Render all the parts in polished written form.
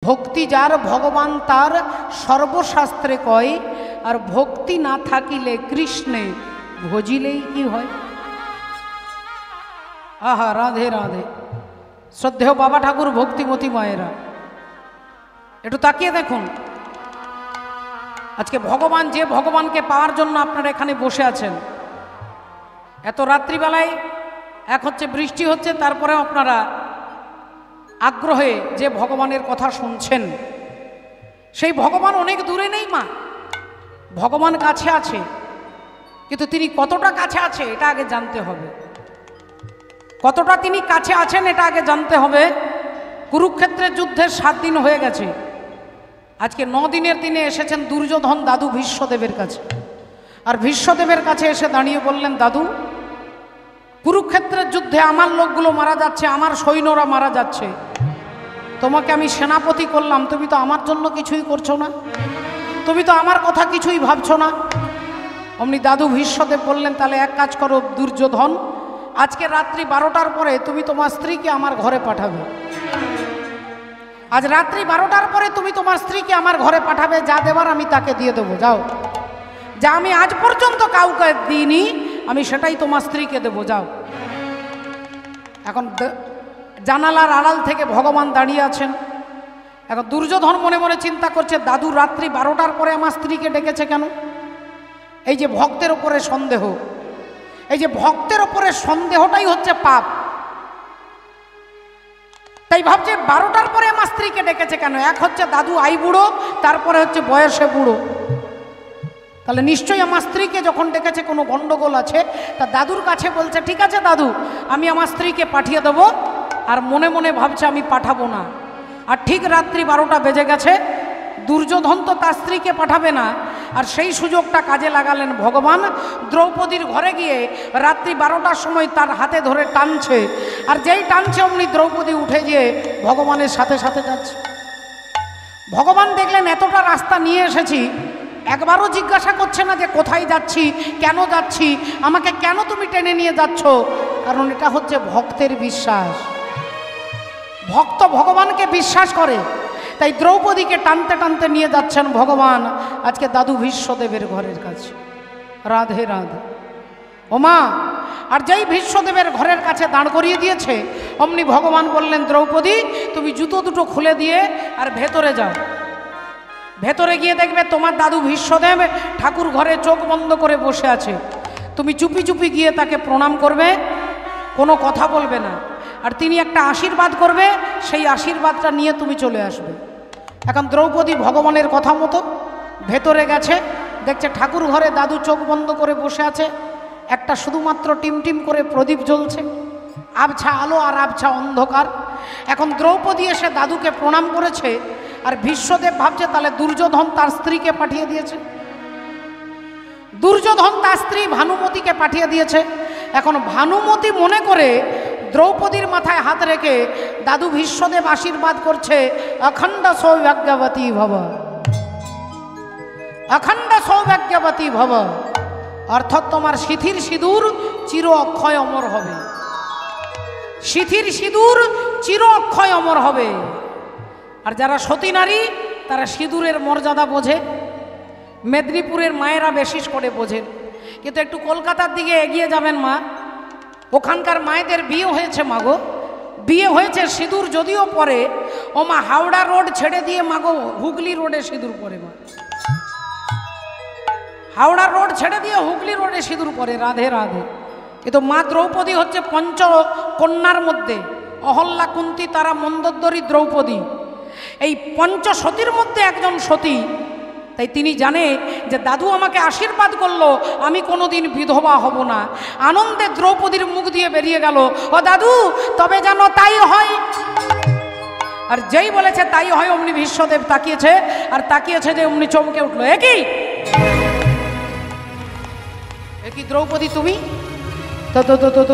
ভক্তি যার ভগবান তার সর্বশাস্ত্রে কয়, আর ভক্তি না থাকিলে কৃষ্ণে ভজিলেই কি হয়। আহা, রাধে রাধে। শ্রদ্ধেয় বাবা ঠাকুর, ভক্তিমতী মায়েরা, একটু তাকিয়ে দেখুন। আজকে ভগবান, যে ভগবানকে পাওয়ার জন্য আপনারা এখানে বসে আছেন, এত রাত্রিবেলায়, এক হচ্ছে বৃষ্টি হচ্ছে, তারপরে আপনারা আগ্রহে যে ভগবানের কথা শুনছেন, সেই ভগবান অনেক দূরে নেই মা, ভগবান কাছে আছে, কিন্তু তিনি কতটা কাছে আছে এটা আগে জানতে হবে। কতটা তিনি কাছে আছেন এটা আগে জানতে হবে। কুরুক্ষেত্রের যুদ্ধের 7 দিন হয়ে গেছে, আজকে 9 দিনের দিনে এসেছেন দুর্যোধন দাদু ভীষ্মদেবের কাছে। আর ভীষ্মদেবের কাছে এসে দাঁড়িয়ে বললেন, দাদু, কুরুক্ষেত্রের যুদ্ধে আমার লোকগুলো মারা যাচ্ছে, আমার সৈন্যরা মারা যাচ্ছে, তোমাকে আমি সেনাপতি করলাম, তুমি তো আমার জন্য কিছুই করছো না, তুমি তো আমার কথা কিছুই ভাবছো না। অমনি দাদু ভীষ্মদেব বললেন, তাহলে এক কাজ করো দুর্যোধন, আজকে রাত্রি 12টার পরে তুমি তোমার স্ত্রীকে আমার ঘরে পাঠাবে। আজ রাত্রি 12টার পরে তুমি তোমার স্ত্রীকে আমার ঘরে পাঠাবে, যা দেবার আমি তাকে দিয়ে দেবো। যাও, যা আমি আজ পর্যন্ত কাউকে দিইনি আমি সেটাই তোমার স্ত্রীকে দেবো, যাও। এখন জানালার আড়াল থেকে ভগবান দাঁড়িয়ে আছেন। এখন দুর্যোধন মনে মনে চিন্তা করছে, দাদু রাত্রি 12টার পরে আমার স্ত্রীকে ডেকেছে কেন? এই যে ভক্তের ওপরে সন্দেহ, এই যে ভক্তের ওপরে সন্দেহটাই হচ্ছে পাপ। তাই ভাবছে 12টার পরে আমার স্ত্রীকে ডেকেছে কেন? এক হচ্ছে দাদু আই বুড়ো, তারপরে হচ্ছে বয়সে বুড়ো, তাহলে নিশ্চয়ই আমার স্ত্রীকে যখন ডেকেছে কোনো গন্ডগোল আছে। তা দাদুর কাছে বলছে, ঠিক আছে দাদু, আমি আমার স্ত্রীকে পাঠিয়ে দেবো। আর মনে মনে ভাবছে আমি পাঠাবো না। আর ঠিক রাত্রি 12টা বেজে গেছে, দুর্যোধন তো তার স্ত্রীকে পাঠাবে না, আর সেই সুযোগটা কাজে লাগালেন ভগবান। দ্রৌপদীর ঘরে গিয়ে রাত্রি 12টার সময় তার হাতে ধরে টানছে, আর যেই টানছে অমনি দ্রৌপদী উঠে গিয়ে ভগবানের সাথে সাথে যাচ্ছে। ভগবান দেখলেন এতটা রাস্তা নিয়ে এসেছি, একবারও জিজ্ঞাসা করছে না যে কোথায় যাচ্ছি, কেন যাচ্ছি, আমাকে কেন তুমি টেনে নিয়ে যাচ্ছ। কারণ এটা হচ্ছে ভক্তের বিশ্বাস। ভক্ত ভগবানকে বিশ্বাস করে, তাই দ্রৌপদীকে টানতে টানতে নিয়ে যাচ্ছেন ভগবান আজকে দাদু ভীষ্মদেবের ঘরের কাছে। রাধে রাধে। ওমা, আর যেই ভীষ্মদেবের ঘরের কাছে দাঁড় করিয়ে দিয়েছে, অমনি ভগবান বললেন, দ্রৌপদী তুমি জুতো দুটো খুলে দিয়ে আর ভেতরে যাও। ভেতরে গিয়ে দেখবে তোমার দাদু ভীষ্মদেব ঠাকুর ঘরে চোখ বন্ধ করে বসে আছে। তুমি চুপি চুপি গিয়ে তাকে প্রণাম করবে, কোনো কথা বলবে না, আর তিনি একটা আশীর্বাদ করবে, সেই আশীর্বাদটা নিয়ে তুমি চলে আসবে। এখন দ্রৌপদী ভগবানের কথা মতো ভেতরে গেছে, দেখছে ঠাকুর ঘরে দাদু চোখ বন্ধ করে বসে আছে, একটা শুধুমাত্র টিমটিম করে প্রদীপ জ্বলছে, আবছা আলো আর আবছা অন্ধকার। এখন দ্রৌপদী এসে দাদুকে প্রণাম করেছে, আর ভীষ্মদেব ভাবছে তাহলে দুর্যোধন তার স্ত্রীকে পাঠিয়ে দিয়েছে, দুর্যোধন তার স্ত্রী ভানুমতিকে পাঠিয়ে দিয়েছে। এখন ভানুমতি মনে করে দ্রৌপদীর মাথায় হাত রেখে দাদু ভীষ্মদেব আশীর্বাদ করছে, অখণ্ড সৌভাগ্যবতী ভব, অখণ্ড সৌভাগ্যবতী ভব। অর্থাৎ তোমার সিথির সিঁদুর চির অক্ষয় অমর হবে, সিথির সিঁদুর চির অক্ষয় অমর হবে। আর যারা সতী নারী তারা সিঁদুরের মর্যাদা বোঝে, মেদিনীপুরের মায়েরা বিশেষ করে বোঝেন, কিন্তু একটু কলকাতার দিকে এগিয়ে যাবেন মা, ওখানকার মায়েদের বিয়ে হয়েছে মাগো, বিয়ে হয়েছে, সিঁদুর যদিও পরে, ও মা হাওড়া রোড ছেড়ে দিয়ে মাগো হুগলি রোডে সিঁদুর পরে, মা হাওড়া রোড ছেড়ে দিয়ে হুগলি রোডে সিঁদুর পরে। রাধে রাধে। কিন্তু মা দ্রৌপদী হচ্ছে পঞ্চকন্যার মধ্যে অহল্যা, কুন্তী, তারা, মন্দোদরী, দ্রৌপদী, এই পঞ্চসতীর মধ্যে একজন সতী। তাই তিনি জানে যে দাদু আমাকে আশীর্বাদ করলো, আমি কোনোদিন বিধবা হব না। আনন্দে দ্রৌপদীর মুখ দিয়ে বেরিয়ে গেল, ও দাদু তবে যেন তাই হয়। আর যেই বলেছে তাই হয়, অমনি ভীষ্মদেব তাকিয়েছে, আর তাকিয়েছে যে অমনি চমকে উঠলো, একই একই দ্রৌপদী তুমি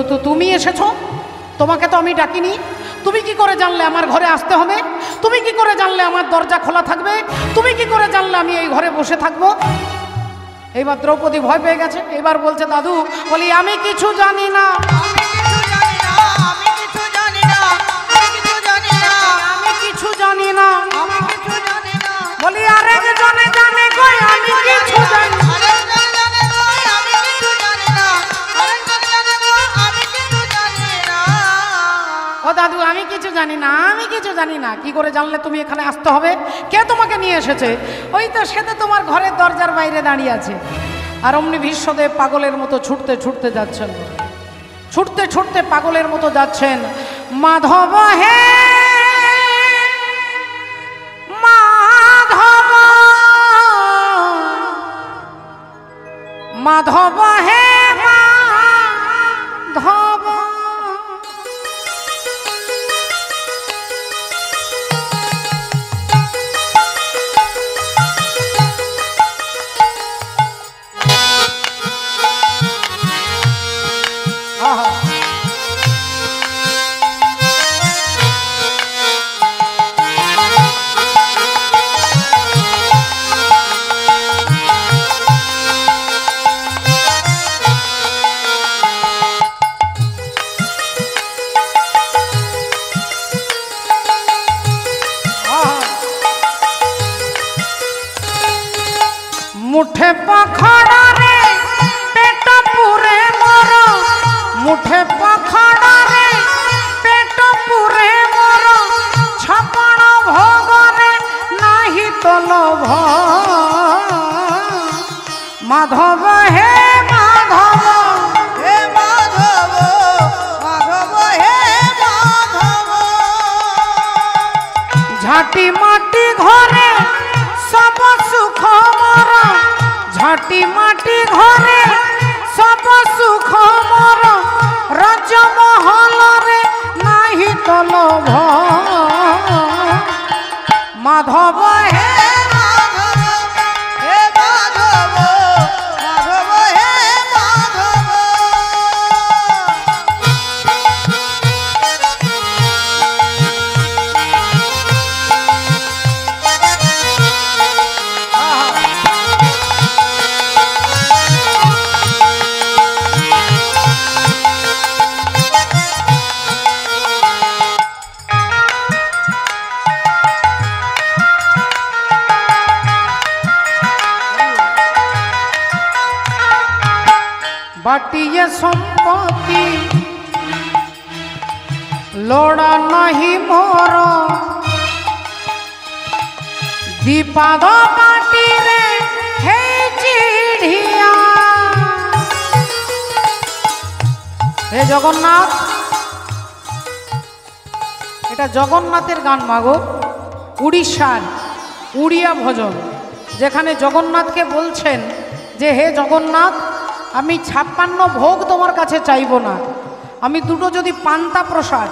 তো তুমি এসেছো, তোমাকে তো আমি ডাকিনি, তুমি কি করে জানলে আমার ঘরে আসতে হবে, তুমি কি করে জানলে আমার দরজা খোলা থাকবে, তুমি কি করে জানলে আমি এই ঘরে বসে থাকবো। এইবার দ্রৌপদী ভয় পেয়ে গেছে, এবার বলছে দাদু, বলি আমি কিছু জানি না, আমি কিছু জানি না, জানি না। কি করে জানলে তুমি এখানে আসতে হবে? কে তোমাকে নিয়ে এসেছে? ওই তো সে তো তোমার ঘরের দরজার বাইরে দাঁড়িয়ে আছে। আর অমনি ভীষ্মদেব পাগলের মতো ছুটতে ছুটতে যাচ্ছেন, ছুটতে ছুটতে পাগলের মতো যাচ্ছেন। মাধব হে মাধব, মাধব হে মাধব, মুঠে পাখড়া রে পেট পুরে মর, মুঠে পাখড়া রে পেট পুরে মর, ছাপণ ভোগরে নাহি তল ভ। মাধব হে মাধব, হে মাধব, মাধব হে মাধব, ঝাঁটি মাটি ঘরে সব সুখ মর, ঝাঁটি মাটি ঘরে সব সুখ মর, রজমহলরে নাহি তল ভ। মাধব হে মাধব, হে মাধব, মাধব হে মাধব, বাটিয়ে সম্পত্তি লোড়া নাহি মোর, বিপাদ বাটিরে হে চিড়িয়া। হে জগন্নাথ, এটা জগন্নাথের গান মাগো, উড়িষ্যার উড়িয়া ভজন, যেখানে জগন্নাথকে বলছেন যে হে জগন্নাথ, আমি 56 ভোগ তোমার কাছে চাইব না, আমি দুটো যদি পান্তা প্রসাদ,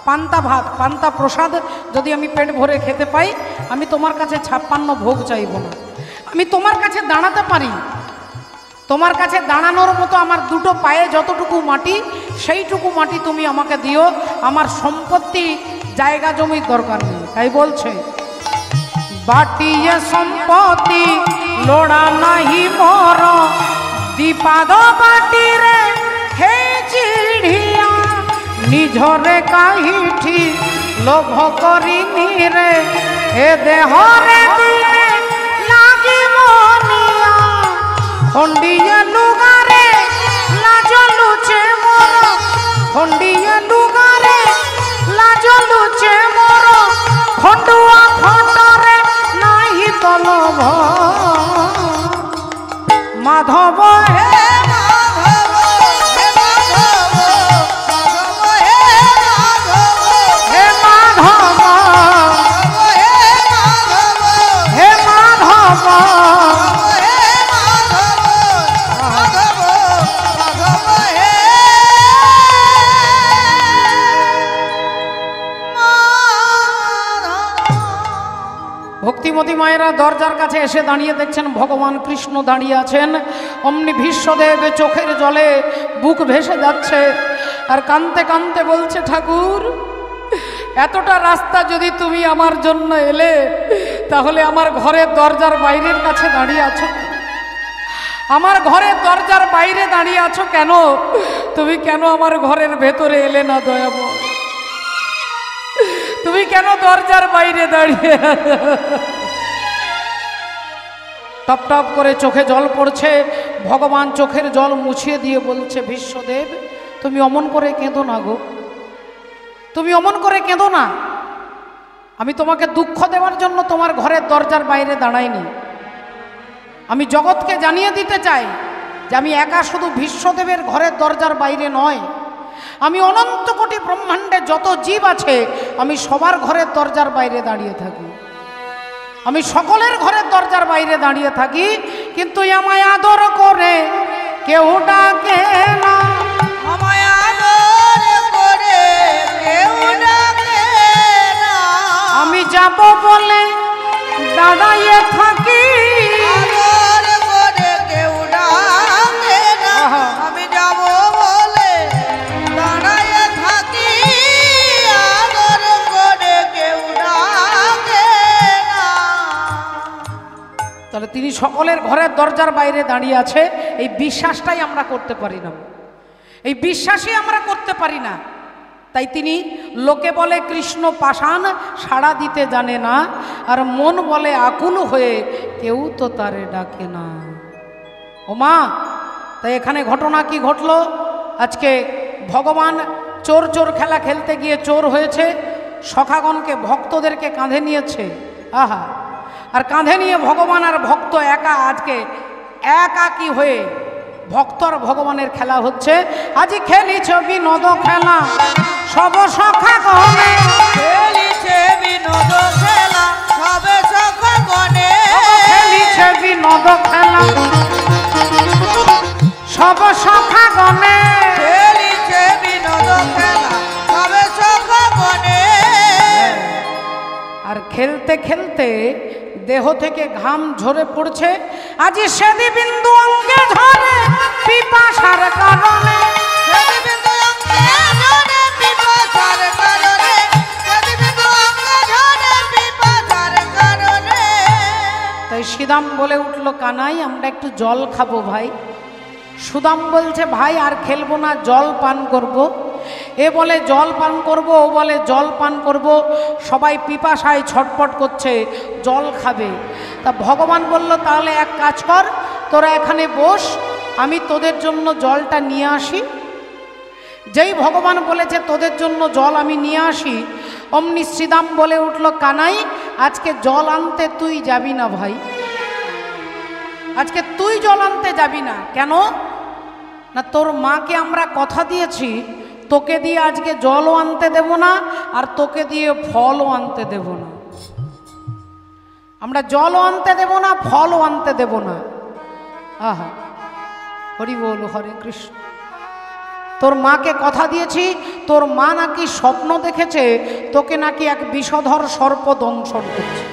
পান্তা ভাত, পান্তা প্রসাদ যদি আমি পেট ভরে খেতে পাই, আমি তোমার কাছে 56 ভোগ চাইব না। আমি তোমার কাছে দাঁড়াতে পারি, তোমার কাছে দাঁড়ানোর মতো আমার দুটো পায়ে যতটুকু মাটি, সেইটুকু মাটি তুমি আমাকে দিও, আমার সম্পত্তি জায়গা জমির দরকার নেই। তাই বলছে বাটিয়ে সম্পত্তি লোড়া নাহি মোর, দীপাদ বাটিরে হে চিড়িয়া। নিজরে কাহিঠি লোভ করিনি রে, এ দেহরে দিনে লাগিব নিয়া। খন্ডিয়ে লুগারে লাজ লুচে মোর, খন্ডিয়ে লুগারে লাজ লুচে মোর, খন্ডুয়া খন্ডরে নাহি তল ভ। মাধব হে মাধব, হে মাধব, মাধব হে মাধব, হে মাধব, হে মাধব, হে মাধব, হে মাধব, মাধব, মাধব হে মাধব। ভক্তিমতী মায়েরা দরজার কাছে এসে দাঁড়িয়ে দেখছেন ভগবান কৃষ্ণ দাঁড়িয়ে আছেন। অমনি ভীষ্মদেব চোখের জলে বুক ভেসে যাচ্ছে, আর কাঁদতে কাঁদতে বলছে ঠাকুর, এতটা রাস্তা যদি তুমি আমার জন্য এলে, তাহলে আমার ঘরের দরজার বাইরের কাছে দাঁড়িয়ে আছো, আমার ঘরের দরজার বাইরে দাঁড়িয়ে আছো কেন? তুমি কেন আমার ঘরের ভেতরে এলে না দয়াময়? তুমি কেন দরজার বাইরে দাঁড়িয়ে? টপ টপ করে চোখে জল পড়ছে। ভগবান চোখের জল মুছিয়ে দিয়ে বলছে, ভীষ্মদেব তুমি অমন করে কেঁদো না গো, তুমি অমন করে কেঁদো না। আমি তোমাকে দুঃখ দেওয়ার জন্য তোমার ঘরের দরজার বাইরে দাঁড়াইনি। আমি জগৎকে জানিয়ে দিতে চাই যে আমি একা শুধু বিশ্বদেবের ঘরের দরজার বাইরে নয়, আমি অনন্ত কোটি ব্রহ্মাণ্ডে যত জীব আছে আমি সবার ঘরের দরজার বাইরে দাঁড়িয়ে থাকি, আমি সকলের ঘরের দরজার বাইরে দাঁড়িয়ে থাকি। কিন্তু আমায় আদর করে কেউ ডাকে না, আমায় আদর করে কেউ ডাকে না, আমি যাব বলে দাঁড়াইয়ে থাকি। আদর করে কেউ ডাকে না, আমি যাব বলে দাঁড়াইয়া থাকি। আদর করে কেউ ডাকে না। তাহলে তিনি সকলের ঘরের দরজার বাইরে দাঁড়িয়ে আছে, এই বিশ্বাসটাই আমরা করতে পারি না, এই বিশ্বাসই আমরা করতে পারি না। তাই তিনি লোকে বলে কৃষ্ণ পাষাণ সাড়া দিতে জানে না, আর মন বলে আকুল হয়ে কেউ তো তারে ডাকে না। ও মা, তাই এখানে ঘটনা কি ঘটলো? আজকে ভগবান চোর চোর খেলা খেলতে গিয়ে চোর হয়েছে, সখাগণকে ভক্তদেরকে কাঁধে নিয়েছে। আহা, আর কাঁধে নিয়ে ভগবান আর ভক্ত একা, আজকে একাকী হয়ে ভক্ত আর ভগবানের খেলা হচ্ছে। আজি খেলিছ বিনোদ খেলা সব সখাগণে, খেলিছে বিনোদ খেলা সবে সখাগণে, খেলিছে বিনোদ খেলা সব সখাগণে, খেলিছে বিনোদ খেলা সবে সখাগণে। আর খেলতে খেলতে দেহ থেকে ঘাম ঝরে পড়ছে, আজি সেদি বিন্দু অঙ্গে ঝরে পিপাসার কারণে, সেদি বিন্দু অঙ্গে ঝরে পিপাসার কারণে, সেদি বিন্দু অঙ্গে ঝরে পিপাসার কারণে। তাই সুদাম বলে উঠল, কানাই আমরা একটু জল খাবো ভাই। সুদাম বলছে, ভাই আর খেলবো না, জল পান করব। এ বলে জল পান করব, ও বলে জল পান করব, সবাই পিপাসায় ছটপট করছে, জল খাবে। তা ভগবান বলল, তাহলে এক কাজ কর, তোরা এখানে বস, আমি তোদের জন্য জলটা নিয়ে আসি। যেই ভগবান বলেছে তোদের জন্য জল আমি নিয়ে আসি, অমনি শ্রীদাম বলে উঠল, কানাই আজকে জল আনতে তুই যাবি না ভাই, আজকে তুই জল আনতে যাবি না। কেন না, তোর মাকে আমরা কথা দিয়েছি তোকে দিয়ে আজকে জলও আনতে দেব না, আর তোকে দিয়ে ফলও আনতে দেব না। আমরা জলও আনতে দেব না, ফলও আনতে দেব না। আহা, হরি বল, হরে কৃষ্ণ। তোর মাকে কথা দিয়েছি, তোর মা নাকি স্বপ্ন দেখেছে তোকে নাকি এক বিষধর সর্প দংশন করছে,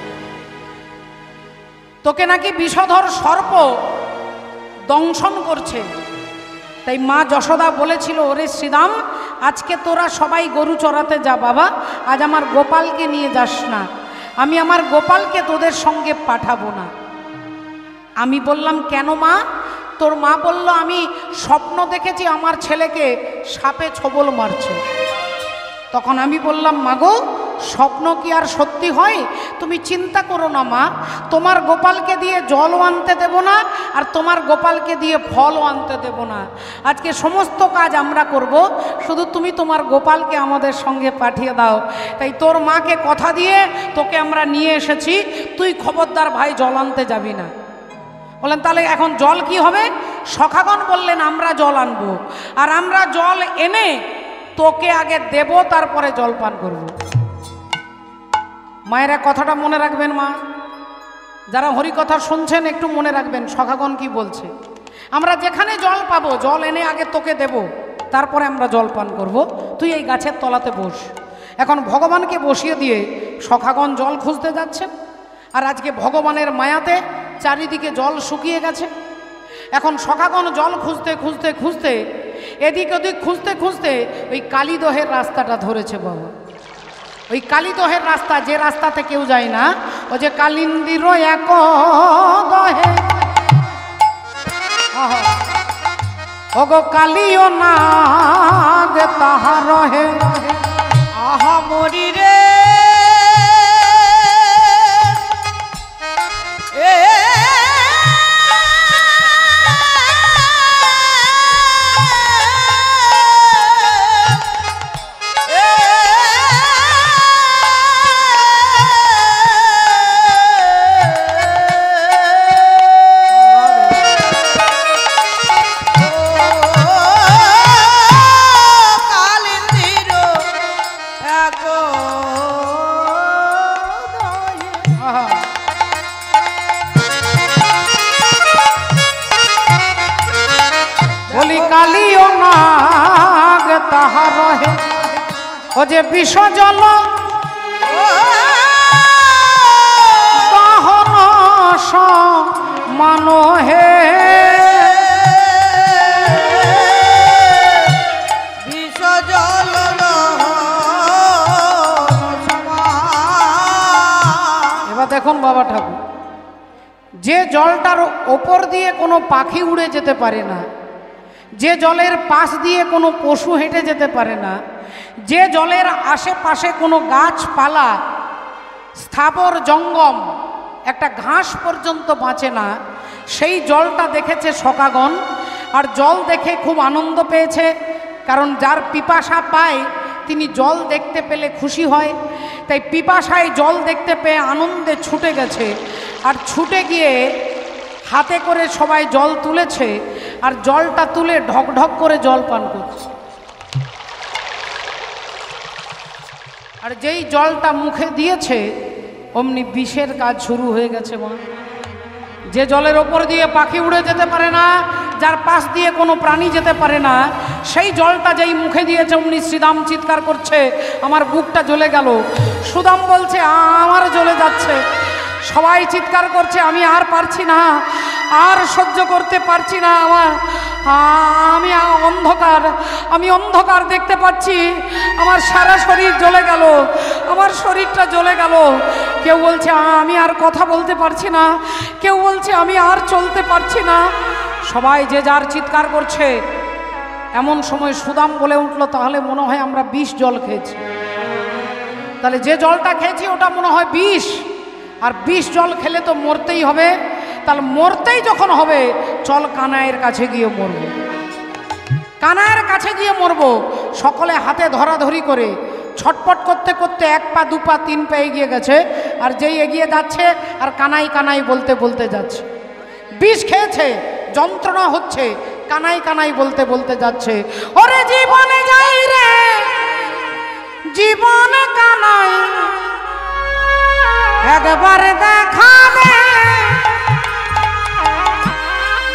তোকে নাকি বিষধর সর্প দংশন করছে। তাই মা যশোদা বলেছিল, ওরে শ্রীদাম আজকে তোরা সবাই গরু চড়াতে যা বাবা, আজ আমার গোপালকে নিয়ে যাস না, আমি আমার গোপালকে তোদের সঙ্গে পাঠাবো না। আমি বললাম, কেন মা? তোর মা বলল, আমি স্বপ্ন দেখেছি আমার ছেলেকে সাপে ছোবল মারছে। তখন আমি বললাম, মাগো স্বপ্ন কি আর সত্যি হয়? তুমি চিন্তা করো না মা, তোমার গোপালকে দিয়ে জলও আনতে দেব না, আর তোমার গোপালকে দিয়ে ফলও আনতে দেব না। আজকে সমস্ত কাজ আমরা করব, শুধু তুমি তোমার গোপালকে আমাদের সঙ্গে পাঠিয়ে দাও। তাই তোর মাকে কথা দিয়ে তোকে আমরা নিয়ে এসেছি, তুই খবরদার ভাই জল আনতে যাবি না। বললেন, তাহলে এখন জল কি হবে? সখাগণ বললেন, আমরা জল আনবো, আর আমরা জল এনে তোকে আগে দেব, তারপরে জল পান করব। মায়েরা কথাটা মনে রাখবেন, মা যারা হরি কথা শুনছেন একটু মনে রাখবেন সখাগণ কি বলছে। আমরা যেখানে জল পাবো, জল এনে আগে তোকে দেব, তারপরে আমরা জল পান করব। তুই এই গাছের তলাতে বস। এখন ভগবানকে বসিয়ে দিয়ে সখাগণ জল খুঁজতে যাচ্ছেন, আর আজকে ভগবানের মায়াতে চারিদিকে জল শুকিয়ে গেছে। এখন সখাগণ জল খুঁজতে খুঁজতে খুঁজতে এদিক ওদিক খুঁজতে খুঁজতে ওই কালীদহের রাস্তাটা ধরেছে বাবা। ওই কালীদহের রাস্তা, যে রাস্তাতে কেউ যায় না, ও যে কালিন্দির এক দহে, ওগো কালিও নাগ তাহা রহে। আহা মরি রে আহা। বলি কালিও নাগ তাহা রহে ও যে বিষ জল দহন মানহে বিষ জল এবার দেখুন বাবা ঠাকুর, যে জলটার ওপর দিয়ে কোনো পাখি উড়ে যেতে পারে না, যে জলের পাশ দিয়ে কোনো পশু হেঁটে যেতে পারে না, যে জলের আশেপাশে কোনো গাছপালা স্থাবর জঙ্গম একটা ঘাস পর্যন্ত বাঁচে না, সেই জলটা দেখেছে সখাগণ। আর জল দেখে খুব আনন্দ পেয়েছে, কারণ যার পিপাসা পায় তিনি জল দেখতে পেলে খুশি হয়। তাই পিপাসায় জল দেখতে পেয়ে আনন্দে ছুটে গেছে, আর ছুটে গিয়ে হাতে করে সবাই জল তুলেছে, আর জলটা তুলে ঢক ঢক করে জল পান করছে। আর যেই জলটা মুখে দিয়েছে অমনি বিষের কাজ শুরু হয়ে গেছে। মা, যে জলের ওপর দিয়ে পাখি উড়ে যেতে পারে না, যার পাশ দিয়ে কোনো প্রাণী যেতে পারে না, সেই জলটা যেই মুখে দিয়েছে অমনি শ্রীদাম চিৎকার করছে, আমার বুকটা জ্বলে গেল। সুদাম বলছে আমার জ্বলে যাচ্ছে। সবাই চিৎকার করছে আমি আর পারছি না, আর সহ্য করতে পারছি না, আমি অন্ধকার দেখতে পাচ্ছি, আমার সারা শরীর জ্বলে গেল, আমার শরীরটা জ্বলে গেল। কেউ বলছে আমি আর কথা বলতে পারছি না, কেউ বলছে আমি আর চলতে পারছি না। সবাই যে যার চিৎকার করছে। এমন সময় সুদাম বলে উঠলো, তাহলে মনে হয় আমরা বিষ জল খেয়েছি। তাহলে যে জলটা খেয়েছি ওটা মনে হয় বিষ, আর বিষ জল খেলে তো মরতেই হবে। তাহলে মরতেই যখন হবে, চল কানাইয়ের কাছে গিয়ে মরব। কানাইয়ের কাছে গিয়ে মরব। সকলে হাতে ধরাধরি করে ছটপট করতে করতে 1 পা 2 পা 3 পা এগিয়ে গেছে, আর যেই এগিয়ে যাচ্ছে আর কানাই কানাই বলতে বলতে যাচ্ছে। বিষ খেয়েছে, যন্ত্রণা হচ্ছে, কানাই কানাই বলতে বলতে যাচ্ছে। ওরে জীবনে যাই রে জীবন কানাই, একবার দেখা দে।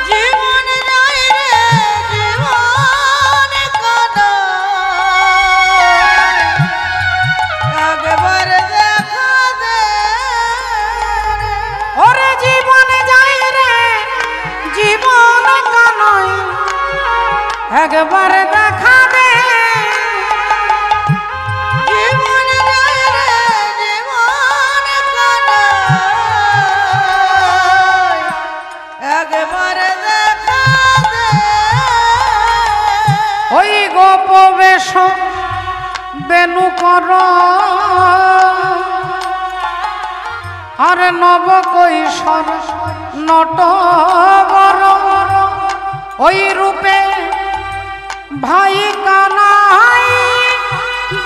জীবন যাই রে জীবন কানাই, একবার দেখা দে। ওরে জীবনে যাই রে জীবন কানাই, একবার দেখা দে। জীবন যাই রে জীবন কানাই, একবার দেখা দে। ওই গোপ বেশ বেনু কর আর নব কৈশোর নটবর, ওই রূপে ভাই কানাই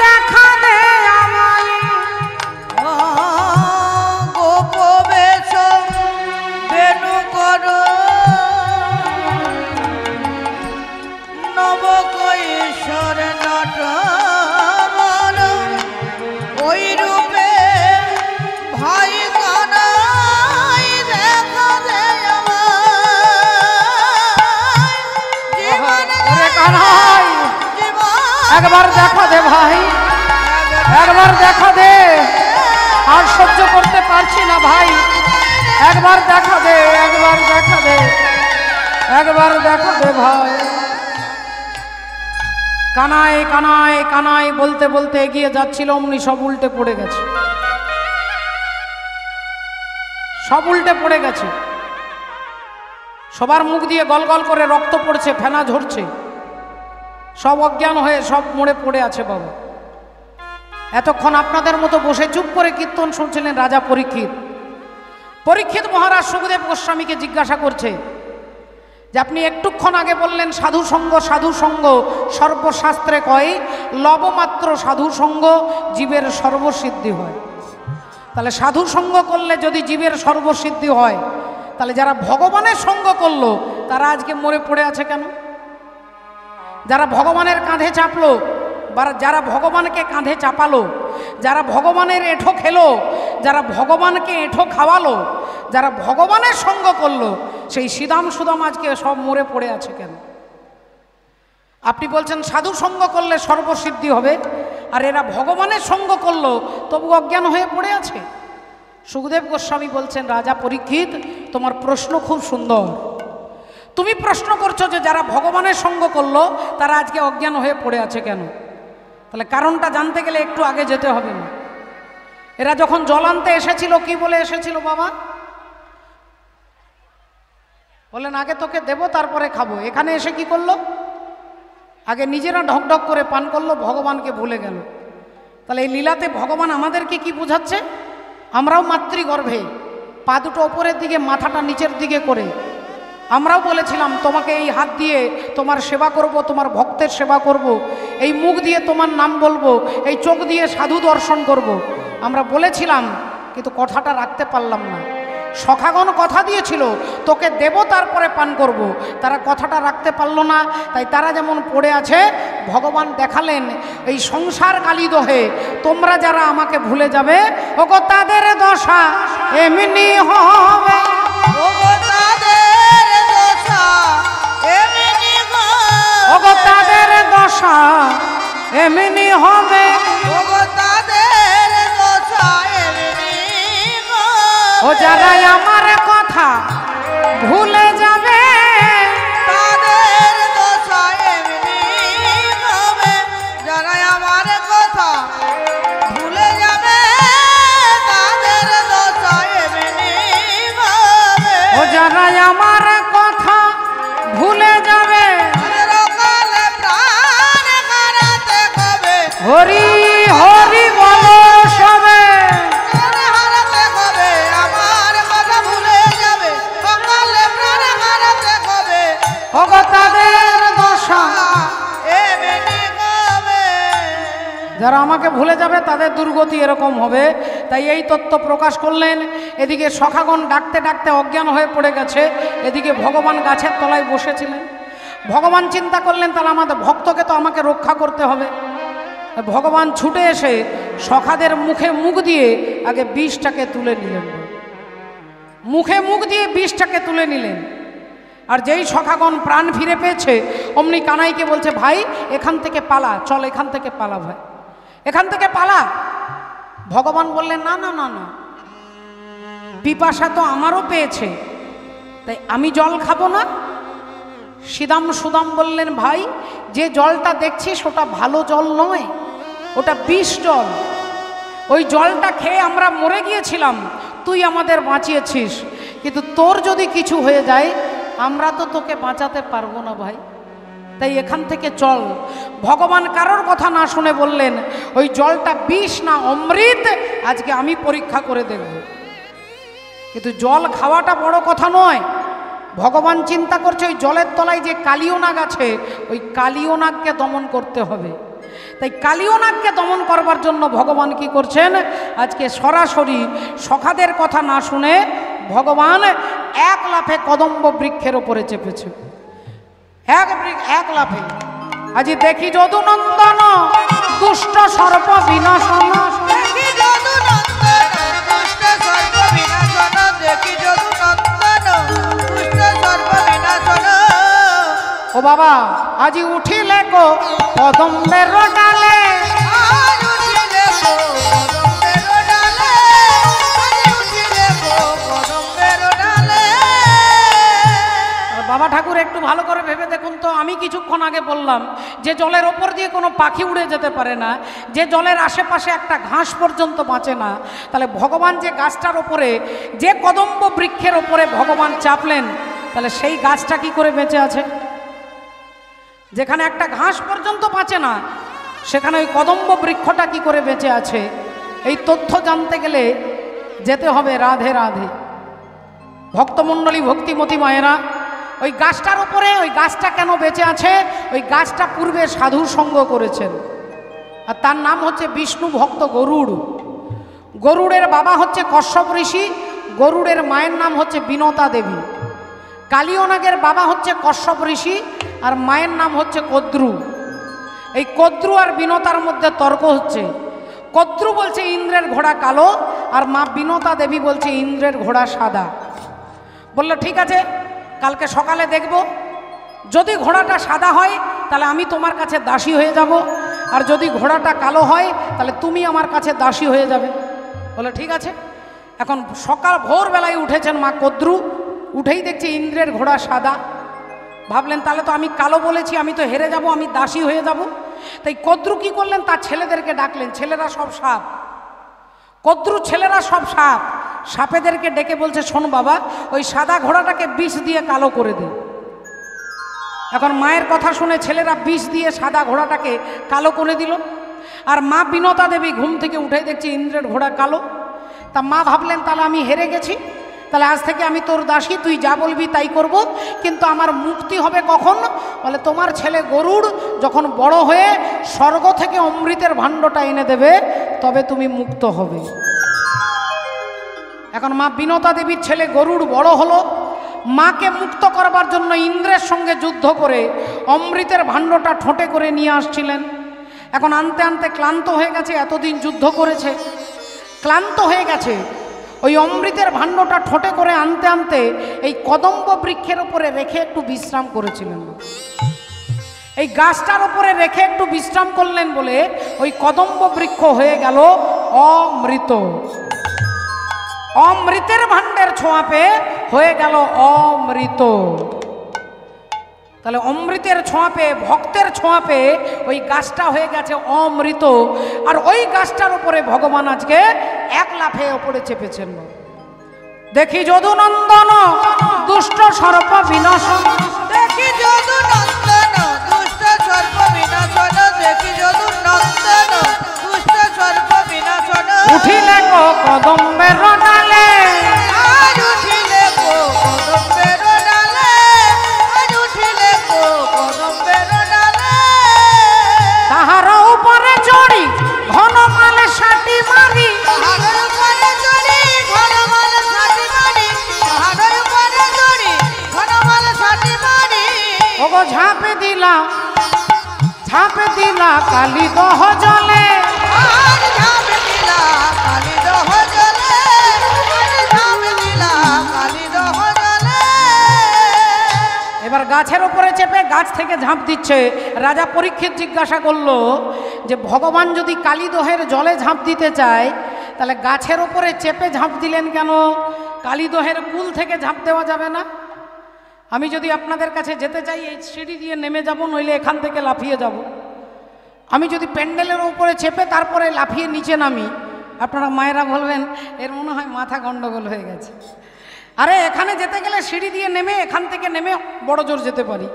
দেখা দে আমায়। গোপ বেশ বেনু কর নব কৈশোর নটবর, ওই রূপে ভাই কানাই দেখা দে আমায়। জীবন ওরে কানাই একবার দেখা দে ভাই, একবার দেখা দে, আর সহ্য করতে পারছি না ভাই, একবার দেখা দে, একবার দেখা দে, একবার দেখা দে ভাই। কানাই কানাই কানাই বলতে বলতে এগিয়ে যাচ্ছিল, অমনি সব উল্টে পড়ে গেছে, সব উল্টে পড়ে গেছে। সবার মুখ দিয়ে গল গল করে রক্ত পড়ছে, ফেনা ঝরছে, সব অজ্ঞান হয়ে সব মরে পড়ে আছে। বাবা, এতক্ষণ আপনাদের মতো বসে চুপ করে কীর্তন শুনছিলেন রাজা পরীক্ষিত। পরীক্ষিত মহারাজ সুখদেব গোস্বামীকে জিজ্ঞাসা করছে যে আপনি একটুক্ষণ আগে বললেন সাধু সঙ্গ সর্বশাস্ত্রে কয়, লবমাত্র সাধু সঙ্গ জীবের সর্বসিদ্ধি হয়। তাহলে সাধু সঙ্গ করলে যদি জীবের সর্বসিদ্ধি হয়, তাহলে যারা ভগবানের সঙ্গ করলো তারা আজকে মরে পড়ে আছে কেন? যারা ভগবানের কাঁধে চাপলো, যারা ভগবানকে কাঁধে চাপালো, যারা ভগবানের এঁঠো খেলো, যারা ভগবানকে এঁঠো খাওয়ালো, যারা ভগবানের সঙ্গ করলো, সেই সিদাম সুদাম আজকে সব মরে পড়ে আছে কেন? আপনি বলছেন সাধু সঙ্গ করলে সর্বসিদ্ধি হবে, আর এরা ভগবানের সঙ্গ করলো তবু অজ্ঞান হয়ে পড়ে আছে। সুখদেব গোস্বামী বলছেন, রাজা পরীক্ষিত, তোমার প্রশ্ন খুব সুন্দর। তুমি প্রশ্ন করছো যে যারা ভগবানের সঙ্গ করলো তারা আজকে অজ্ঞান হয়ে পড়ে আছে কেন? তাহলে কারণটা জানতে গেলে একটু আগে যেতে হবে না? এরা যখন জল আনতে এসেছিল কি বলে এসেছিল বাবা? বললেন আগে তোকে দেবো তারপরে খাবো। এখানে এসে কি করলো? আগে নিজেরা ঢকঢক করে পান করলো, ভগবানকে ভুলে গেল। তাহলে এই লীলাতে ভগবান আমাদেরকে কি বোঝাচ্ছে? আমরাও মাতৃগর্ভে, পা দুটো ওপরের দিকে, মাথাটা নিচের দিকে করে আমরাও বলেছিলাম তোমাকে এই হাত দিয়ে তোমার সেবা করব, তোমার ভক্তের সেবা করব, এই মুখ দিয়ে তোমার নাম বলবো, এই চোখ দিয়ে সাধু দর্শন করব। আমরা বলেছিলাম, কিন্তু কথাটা রাখতে পারলাম না। সখাগণ কথা দিয়েছিল তোকে দেব তারপরে পান করব, তারা কথাটা রাখতে পারলো না, তাই তারা যেমন পড়ে আছে। ভগবান দেখালেন এই সংসার কালিদহে তোমরা যারা আমাকে ভুলে যাবে, ওগো তাদের দশা এমনি হবে, ওগো তাদের দশা এমনি হবে, ওগো তাদের দশা এমনি হবে, ওগো তাদের দশা এমনি হবে। ও যারা আমার কথা ভুলে যাবে, তাদের দশা এমনি হবে, যারা আমার কথা ভুলে যাবে, তাদের দশা এমনি হবে। ও যারা আমার কথা ভুলে যাবে, চিরকালে প্রাণ হারাতে হবে, হরি হরি বলো সবে, প্রাণ হারাতে হবে, আমার কথা ভুলে যাবে, সকালে প্রাণ হারাতে হবে, ওগো তাদের দশা। এমনি হবে। যারা আমাকে ভুলে যাবে তাদের দুর্গতি এরকম হবে। তাই এই তত্ত্ব প্রকাশ করলেন। এদিকে সখাগণ ডাকতে ডাকতে অজ্ঞান হয়ে পড়ে গেছে, এদিকে ভগবান গাছের তলায় বসেছিলেন। ভগবান চিন্তা করলেন তাহলে আমাদের ভক্তকে তো আমাকে রক্ষা করতে হবে। ভগবান ছুটে এসে সখাদের মুখে মুখ দিয়ে আগে বিষটাকে তুলে নিলেন, মুখে মুখ দিয়ে বিষটাকে তুলে নিলেন। আর যেই সখাগণ প্রাণ ফিরে পেয়েছে অমনি কানাইকে বলছে, ভাই এখান থেকে পালা, চল এখান থেকে পালা, ভাই এখান থেকে পালা। ভগবান বললেন, না না না না, পিপাসা তো আমারও পেয়েছে, তাই আমি জল খাবো না। সিদাম সুদাম বললেন, ভাই যে জলটা দেখছিস ওটা ভালো জল নয়, ওটা বিষ জল। ওই জলটা খেয়ে আমরা মরে গিয়েছিলাম, তুই আমাদের বাঁচিয়েছিস, কিন্তু তোর যদি কিছু হয়ে যায় আমরা তো তোকে বাঁচাতে পারবো না ভাই, তাই এখান থেকে চল। ভগবান কারোর কথা না শুনে বললেন, ওই জলটা বিষ না অমৃত আজকে আমি পরীক্ষা করে দেখব। কিন্তু জল খাওয়াটা বড় কথা নয়। ভগবান চিন্তা করছে ওই জলের তলায় যে কালীয় নাগ আছে, ওই কালীয় নাগকে দমন করতে হবে। তাই কালীয় নাগকে দমন করবার জন্য ভগবান কি করছেন, আজকে সরাসরি সখাদের কথা না শুনে ভগবান এক লাফে কদম্ব বৃক্ষের ওপরে চেপেছে। এক লাফে আজি দেখি যদু নন্দন দুষ্ট সর্প বিনাশন, দেখি যদু নন্দন দুষ্ট সর্প বিনাশন, দেখি যদু নন্দন দুষ্ট সর্প বিনাশন। ও বাবা আজি উঠিলে গো কদম্বের ডালে, আজ উঠিলে গো কদম্বের ডালে, আজ উঠিলে গো কদম্বের ডালে। বাবা ঠাকুর একটু ভালো করে ভেবে দেখুন তো, আমি কিছুক্ষণ আগে বললাম যে জলের ওপর দিয়ে কোনো পাখি উড়ে যেতে পারে না, যে জলের আশেপাশে একটা ঘাস পর্যন্ত বাঁচে না, তাহলে ভগবান যে গাছটার ওপরে, যে কদম্ব বৃক্ষের ওপরে ভগবান চাপলেন, তাহলে সেই গাছটা কি করে বেঁচে আছে? যেখানে একটা ঘাস পর্যন্ত বাঁচে না, সেখানে ওই কদম্ব বৃক্ষটা কি করে বেঁচে আছে? এই তথ্য জানতে গেলে যেতে হবে রাধে রাধে। ভক্তমণ্ডলী, ভক্তিমতী মায়েরা, ওই গাছটার উপরে, ওই গাছটা কেন বেঁচে আছে? ওই গাছটা পূর্বে সাধুর সঙ্গ করেছেন, আর তার নাম হচ্ছে বিষ্ণু ভক্ত গরুড়। গরুড়ের বাবা হচ্ছে কশ্যপ ঋষি, গরুড়ের মায়ের নাম হচ্ছে বিনতা দেবী। কালীয় নাগের বাবা হচ্ছে কশ্যপ ঋষি আর মায়ের নাম হচ্ছে কদ্রু। এই কদ্রু আর বিনতার মধ্যে তর্ক হচ্ছে। কদ্রু বলছে ইন্দ্রের ঘোড়া কালো, আর মা বিনতা দেবী বলছে ইন্দ্রের ঘোড়া সাদা। বলল ঠিক আছে, কালকে সকালে দেখব, যদি ঘোড়াটা সাদা হয় তাহলে আমি তোমার কাছে দাসী হয়ে যাব, আর যদি ঘোড়াটা কালো হয় তাহলে তুমি আমার কাছে দাসী হয়ে যাবে। বলে ঠিক আছে। এখন সকাল ভোরবেলায় উঠেছেন মা কদ্রু, উঠেই দেখছে ইন্দ্রের ঘোড়া সাদা। ভাবলেন তাহলে তো আমি কালো বলেছি, আমি তো হেরে যাব, আমি দাসী হয়ে যাব। তাই কদ্রু কি করলেন, তার ছেলেদেরকে ডাকলেন, ছেলেরা সব সাপ। কদ্রু ছেলেরা সব সাপ, সাপেদেরকে ডেকে বলছে শোন বাবা, ওই সাদা ঘোড়াটাকে বিষ দিয়ে কালো করে দে। এখন মায়ের কথা শুনে ছেলেরা বিষ দিয়ে সাদা ঘোড়াটাকে কালো করে দিল। আর মা বিনতা দেবী ঘুম থেকে উঠে দেখছে ইন্দ্রের ঘোড়া কালো। তা মা ভাবলেন তাহলে আমি হেরে গেছি, তাহলে আজ থেকে আমি তোর দাসী, তুই যা বলবি তাই করব, কিন্তু আমার মুক্তি হবে কখন? বলে তোমার ছেলে গরুড় যখন বড় হয়ে স্বর্গ থেকে অমৃতের ভাণ্ডটা এনে দেবে, তবে তুমি মুক্ত হবে। এখন মা বিনতা দেবীর ছেলে গরুড় বড় হলো, মাকে মুক্ত করবার জন্য ইন্দ্রের সঙ্গে যুদ্ধ করে অমৃতের ভাণ্ডটা ঠোঁটে করে নিয়ে আসছিলেন। এখন আনতে আনতে ক্লান্ত হয়ে গেছে, এতদিন যুদ্ধ করেছে, ক্লান্ত হয়ে গেছে। ওই অমৃতের ভাণ্ডটা ঠোঁটে করে আনতে আনতে এই কদম্ব বৃক্ষের উপরে রেখে একটু বিশ্রাম করেছিলেন। এই গাছটার উপরে রেখে একটু বিশ্রাম করলেন বলে ওই কদম্ব বৃক্ষ হয়ে গেল অমৃত। অমৃতের ভাণ্ডের ছোঁয়া পেয়ে হয়ে গেল অমৃত। তাহলে অমৃতের ছোঁয়া পেয়ে, ভক্তের ছোঁয়া পেয়ে ওই গাছটা হয়ে গেছে অমৃত। আর ওই গাছটার উপরে ভগবান আজকে এক লাফে ওপরে চেপেছেন। দেখি যদু নন্দন দুষ্ট সর্প বিনাশন, দেখি যদু নন্দন দুষ্ট সর্প বিনাশন, দেখি যদু নন্দন দুষ্ট সর্প বিনাশন। উঠিলে গো কদম্বের ডালে, আজ উঠিলে গো কদম্বের ডালে, আজ উঠিলে গো কদম্বের ডালে। তাহার উপরে চড়ি ঘনমাল সাটি মারি, তাহার উপরে চড়ি ঘনমাল সাটি মারি, তাহার উপরে চড়ি ঘনমাল সাটি মারি। ওগো ঝাঁপে দিলা, ঝাঁপে দিলা কালী দহ জলে, আর ঝাঁপে দিলা কালী দহ জলে, আর ঝাঁপে দিলা কালী দহ জলে। এবার গাছের উপরে চেপে গাছ থেকে ঝাঁপ দিচ্ছে। রাজা পরীক্ষিত জিজ্ঞাসা করলো যে ভগবান যদি কালীদহের জলে ঝাঁপ দিতে চায় তাহলে গাছের উপরে চেপে ঝাঁপ দিলেন কেন? কালীদহের কুল থেকে ঝাঁপ দেওয়া যাবে না? আমি যদি আপনাদের কাছে যেতে চাই এই সিঁড়ি দিয়ে নেমে যাব, নইলে এখান থেকে লাফিয়ে যাব। আমি যদি প্যান্ডেলের উপরে চেপে তারপরে লাফিয়ে নিচে নামি, আপনারা মায়েরা বলবেন এর মনে হয় মাথা গন্ডগোল হয়ে গেছে। আরে এখানে যেতে গেলে সিঁড়ি দিয়ে নেমে এখান থেকে নেমে বড় জোর যেতে পারি,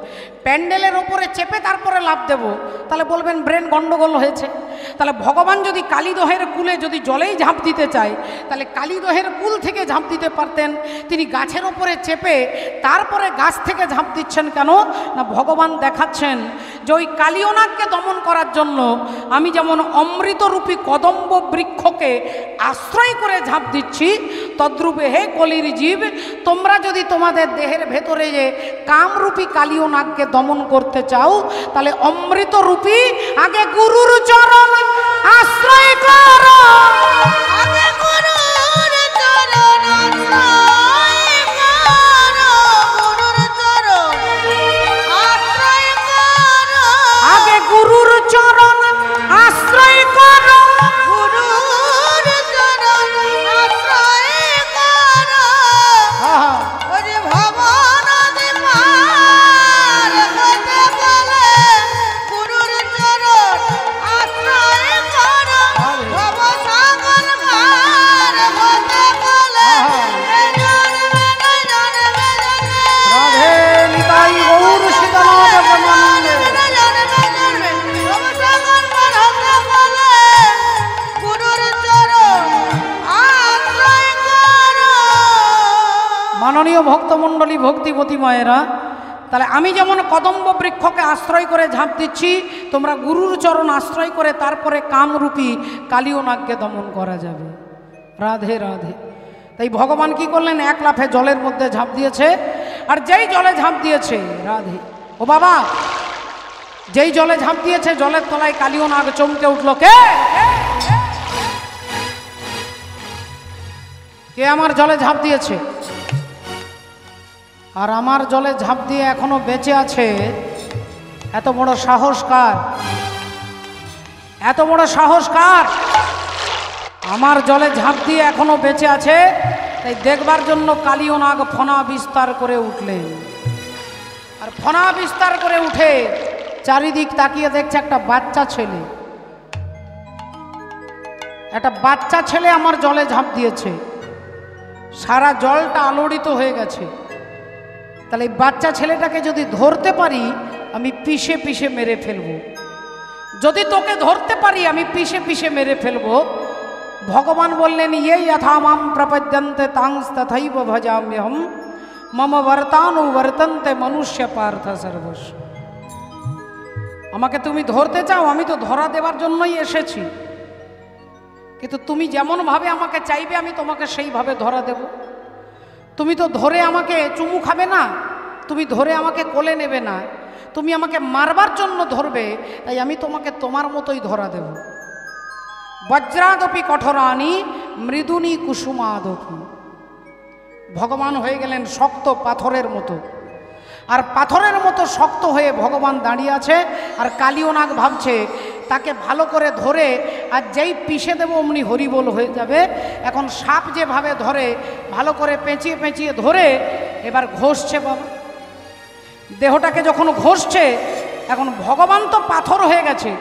প্যান্ডেলের ওপরে চেপে তারপরে লাফ দেব, তাহলে বলবেন ব্রেন গন্ডগোল হয়েছে। তাহলে ভগবান যদি কালীদহের কুলে যদি জলেই ঝাঁপ দিতে চায় তাহলে কালীদহের কুল থেকে ঝাঁপ দিতে পারতেন। তিনি গাছের ওপরে চেপে তারপরে গাছ থেকে ঝাঁপ দিচ্ছেন কেন? না ভগবান দেখাচ্ছেন যে ওই কালীয়নাগকে দমন করার জন্য আমি যেমন অমৃতরূপী কদম্ব বৃক্ষকে আশ্রয় করে ঝাঁপ দিচ্ছি, তদ্রূপে হে কলির জীব, তোমরা যদি তোমাদের দেহের ভেতরে যে কামরূপী কালীয়নাগকে দমন করতে চাও তাহলে অমৃতরূপী আগে গুরুর চরণ আশ্রয় করো, আগে গুরুর চরণ আশ্রয় করো, গুরুর চরণ আশ্রয় করো, আগে গুরুর চরণ আশ্রয় করো, গুরুর চরণ আশ্রয় করো। ওরে ভবনদী পার হতে বলে গুরুর চরণ আশ্রয় করো, ভবসাগর পার হতে বলে রাধে নিতাই গৌর সীতানাথ ব্রহ্মানন্দে। ভবসাগর পার হতে বলে গুরুর চরণ আশ্রয় করো। মাননীয় ভক্তমণ্ডলী, ভক্তিবতী মায়েরা, তাহলে আমি যেমন কদম্ব বৃক্ষকে আশ্রয় করে ঝাঁপ দিচ্ছি, তোমরা গুরুর চরণ আশ্রয় করে তারপরে কামরূপী কালীয়নাগকে দমন করা যাবে। রাধে রাধে। তাই ভগবান কি করলেন? এক লাফে জলের মধ্যে ঝাঁপ দিয়েছে। আর যেই জলে ঝাঁপ দিয়েছে, রাধে, ও বাবা যেই জলে ঝাঁপ দিয়েছে জলের তলায় কালীয় নাগ চমকে উঠল, কে কে আমার জলে ঝাঁপ দিয়েছে? আর আমার জলে ঝাঁপ দিয়ে এখনো বেঁচে আছে, এত বড় সাহস কার? এত বড় সাহস কার? আমার জলে ঝাঁপ দিয়ে এখনো বেঁচে আছে। তাই দেখবার জন্য কালীয় নাগ ফনা বিস্তার করে উঠলেন। আর ফনা বিস্তার করে উঠে চারিদিক তাকিয়ে দেখছে একটা বাচ্চা ছেলে, একটা বাচ্চা ছেলে আমার জলে ঝাঁপ দিয়েছে। সারা জলটা আলোড়িত হয়ে গেছে। তাহলে এই বাচ্চা ছেলেটাকে যদি ধরতে পারি আমি পিষে পিষে মেরে ফেলবো। যদি তোকে ধরতে পারি আমি পিষে পিষে মেরে ফেলবো। ভগবান বললেন, ইয়ে যথা মাম প্রপদ্যন্তে তাংস তথৈব ভজাম্যহম মম বর্তানু বর্তন্তে মনুষ্য পার্থ সর্বস্ব। আমাকে তুমি ধরতে চাও, আমি তো ধরা দেবার জন্যই এসেছি। কিন্তু তুমি যেমন ভাবে আমাকে চাইবে আমি তোমাকে সেইভাবে ধরা দেব। তুমি তো ধরে আমাকে চুমু খাবে না, তুমি ধরে আমাকে কোলে নেবে না, তুমি আমাকে মারবার জন্য ধরবে, তাই আমি তোমাকে তোমার মতোই ধরা দেব। বজ্রাদপি কঠোরানি মৃদুনি কুসুমাদপি। ভগবান হয়ে গেলেন শক্ত পাথরের মতো। আর পাথরের মতো শক্ত হয়ে ভগবান দাঁড়িয়ে আছে। আর কালীয় নাগ ভাবছে তাকে ভালো করে ধরে আর যেই পিষে দেবো অমনি হরিবোল হয়ে যাবে। এখন সাপ যেভাবে ধরে ভালো করে পেঁচিয়ে পেঁচিয়ে ধরে এবার ঘষছে বাবা দেহটাকে। যখন ঘষছে এখন ভগবান তো পাথর হয়ে গেছে,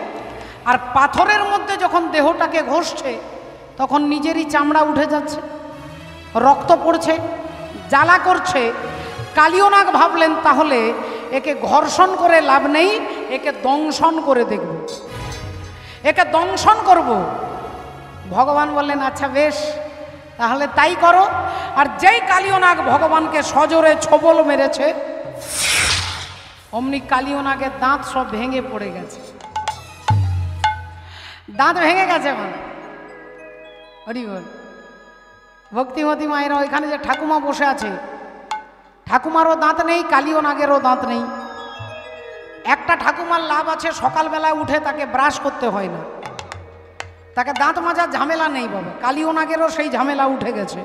আর পাথরের মধ্যে যখন দেহটাকে ঘষছে তখন নিজেরই চামড়া উঠে যাচ্ছে, রক্ত পড়ছে, জ্বালা করছে। কালীয় নাগ ভাবলেন তাহলে একে ঘর্ষণ করে লাভ নেই, একে দংশন করে দেখব, একে দংশন করব। ভগবান বললেন, আচ্ছা বেশ, তাহলে তাই করো। আর যেই কালীয় নাগ ভগবানকে সজোরে ছোবল মেরেছে অমনি কালীয় নাগের দাঁত সব ভেঙে পড়ে গেছে। দাঁত ভেঙে গেছে। মানে হরি বল। ভক্তিমতী মায়েরা ওইখানে যে ঠাকুমা বসে আছে, ঠাকুমারও দাঁত নেই, কালীয় নাগেরও দাঁত নেই। একটা ঠাকুমার লাভ আছে, সকালবেলায় উঠে তাকে ব্রাশ করতে হয় না, তাকে দাঁত মাজার ঝামেলা নেই বাবা। কালীয় নাগেরও সেই ঝামেলা উঠে গেছে।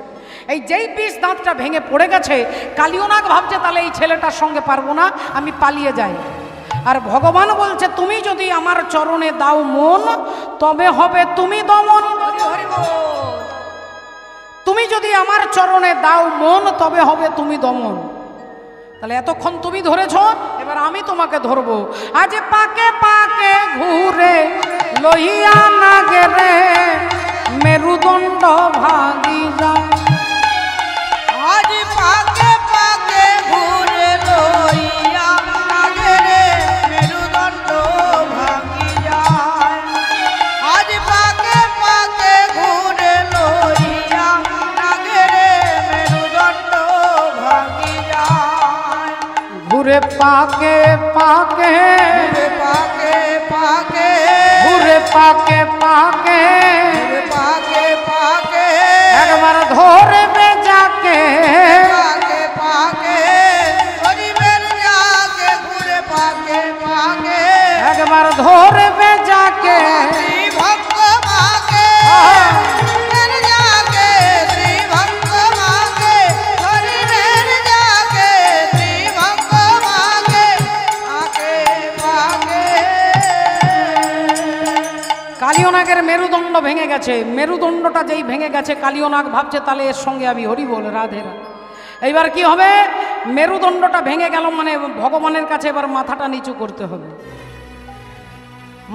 এই যেই পিস দাঁতটা ভেঙে পড়ে গেছে কালীয় নাগ ভাবছে তাহলে এই ছেলেটার সঙ্গে পারবো না, আমি পালিয়ে যাই। আর ভগবান বলছে, তুমি যদি আমার চরণে দাও মন তবে হবে তুমি দমন। তুমি যদি আমার চরণে দাও মন তবে হবে তুমি দমন। তাহলে এতক্ষণ তুমি ধরেছ, এবার আমি তোমাকে ধরবো। আজ পাকে পাকে ঘুরে লইয়া না গেলে মেরুদণ্ড ভাঙি যায়। আজ পাকে পাকে ঘুরে লইয়া না গেলে মেরুদণ্ড ভাঙি যায়। আজ পাকে পাকে ঘুরে লইয়া না গেলে মেরুদণ্ড ভাঙি যায়। ঘুরে পাকে পাকে পাকে পাকে ঘুরে পাকে পাকে পাকে পাকে একবার ধরবে যাকে পাকে পাকে হরিবের যাকে ঘুরে পাকে পাকে একবার ধরবে যাকে শ্রী ভক্ত মাকে হরিবের যাকে শ্রী ভক্ত মাকে হরিবের যাকে শ্রী ভক্ত মাকে পাকে পাকে। কালীয় নাগের মেরুদণ্ড ভেঙে গেছে। মেরুদণ্ডটা যেই ভেঙে গেছে কালীয় নাগ ভাবছে তাহলে এর সঙ্গে আমি হরি বল রাধে রাধে। এইবার কি হবে? মেরুদণ্ডটা ভেঙে গেল মানে ভগবানের কাছে এবার মাথাটা নিচু করতে হবে,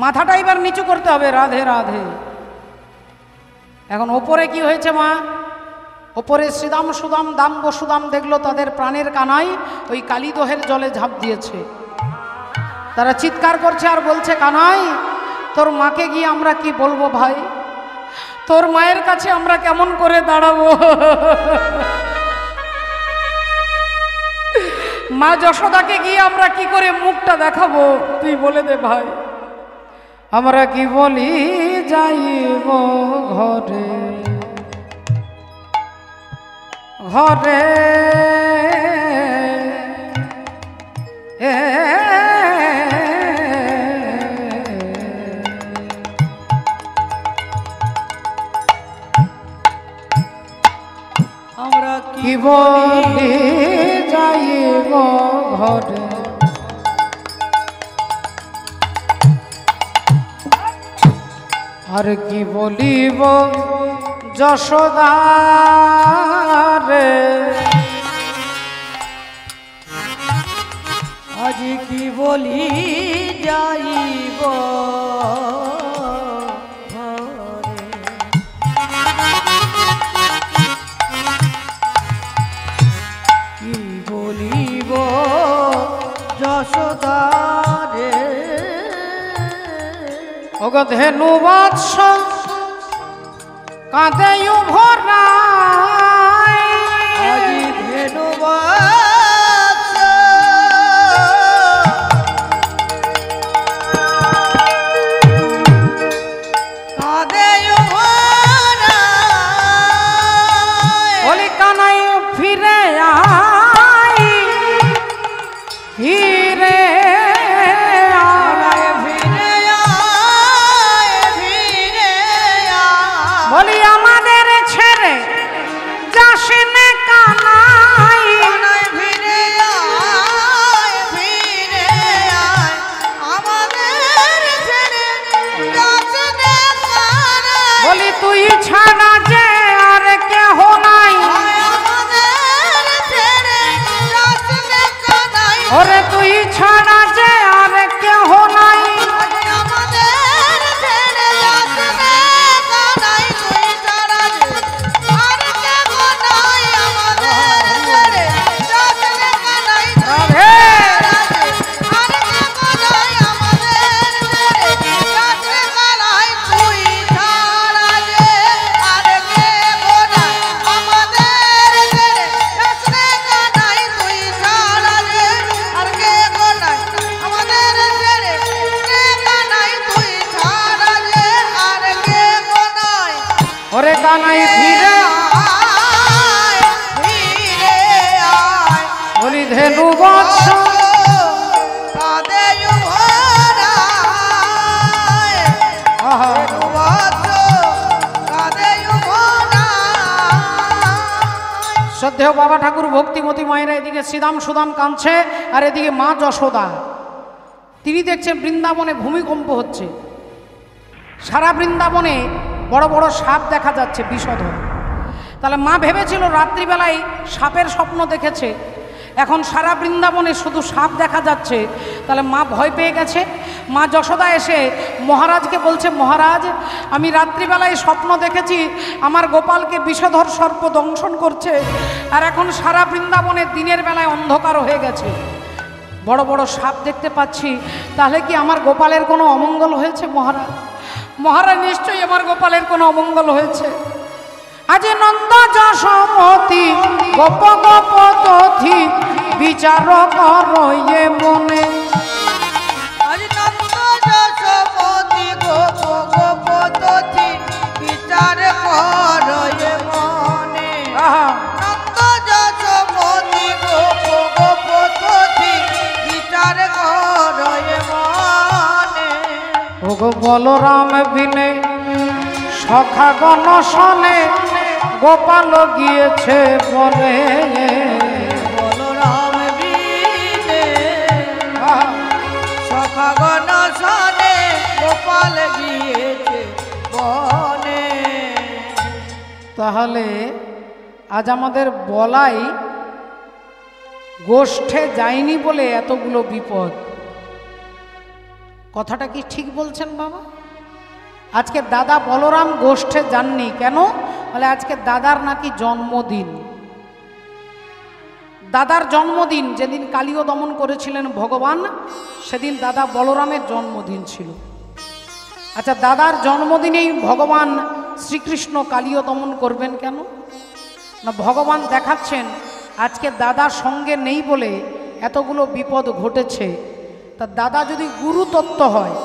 মাথাটা এবার নিচু করতে হবে, রাধে রাধে। এখন ওপরে কি হয়েছে মা? ওপরে শ্রীদাম সুদাম দাম বসুদাম দেখলো তাদের প্রাণের কানাই ওই কালীদহের জলে ঝাঁপ দিয়েছে। তারা চিৎকার করছে আর বলছে, কানাই তোর মাকে গিয়ে আমরা কি বলবো ভাই? তোর মায়ের কাছে আমরা কেমন করে দাঁড়াবো? মা যশোদাকে গিয়ে আমরা কি করে মুখটা দেখাবো? তুই বলে দে ভাই। আমরা কি বলি যাইব ঘরে ঘরে কি বলি যাইব ঘরে আর কি বলিব যশোদারে আজ কি বলি যাইব ঘরে। কি বলিব যশোদারে ওগো ধেনু বৎস কাঁদে ভরাই আজি ধেনু বলি কানাই ফিরে আই ফিরে বলি আমাদের ছেড়ে যাসনে কানাই বলি তুই ছাড়া যে আর কেহ নাই ওরে তুই ছাড়া যে আর কেহ নাই ওরে কানাই ফিরে বলি ধেনু বৎস শ্রদ্ধেয় বাবা ঠাকুর ভক্তিমতী মায়েরা এদিকে শ্রীদাম সুদাম কাঁদছে আর এদিকে মা যশোদা তিনি দেখছেন বৃন্দাবনে ভূমিকম্প হচ্ছে সারা বৃন্দাবনে বড় বড় সাপ দেখা যাচ্ছে বিষধর তাহলে মা ভেবেছিল রাত্রিবেলায় সাপের স্বপ্ন দেখেছে এখন সারা বৃন্দাবনে শুধু সাপ দেখা যাচ্ছে তাহলে মা ভয় পেয়ে গেছে মা যশোদা এসে মহারাজকে বলছে মহারাজ আমি রাত্রিবেলায় স্বপ্ন দেখেছি আমার গোপালকে বিষধর সর্প দংশন করছে আর এখন সারা বৃন্দাবনে দিনের বেলায় অন্ধকার হয়ে গেছে বড় বড় সাপ দেখতে পাচ্ছি তাহলে কি আমার গোপালের কোনো অমঙ্গল হয়েছে মহারাজ মহারাজ নিশ্চয়ই আমার গোপালের কোনো অমঙ্গল হয়েছে আজি নন্দ যশোমতী গোপ গোপ তথি বিচার করয়ে মনে বিচার করয়ে মনে বিচার করয়ে মনে ওগো বলরাম বিনে সখা গণসনে গোপাল গিয়েছে বনে বলরাম বিনে সখা গণসনে গোপাল গিয়েছে বনে। তাহলে আজ আমাদের বলাই গোষ্ঠে যায়নি বলে এতগুলো বিপদ কথাটা কি ঠিক বলছেন বাবা আজকে দাদা বলরাম গোষ্ঠে যাননি কেন বলে আজকে দাদার নাকি জন্মদিন দাদার জন্মদিন যেদিন কালীয় দমন করেছিলেন ভগবান সেদিন দাদা বলরামের জন্মদিন ছিল আচ্ছা দাদার জন্মদিনেই ভগবান শ্রীকৃষ্ণ কালীয় দমন করবেন কেন না ভগবান দেখাচ্ছেন আজকে দাদার সঙ্গে নেই বলে এতগুলো বিপদ ঘটেছে তা দাদা যদি গুরু তত্ত্ব হয়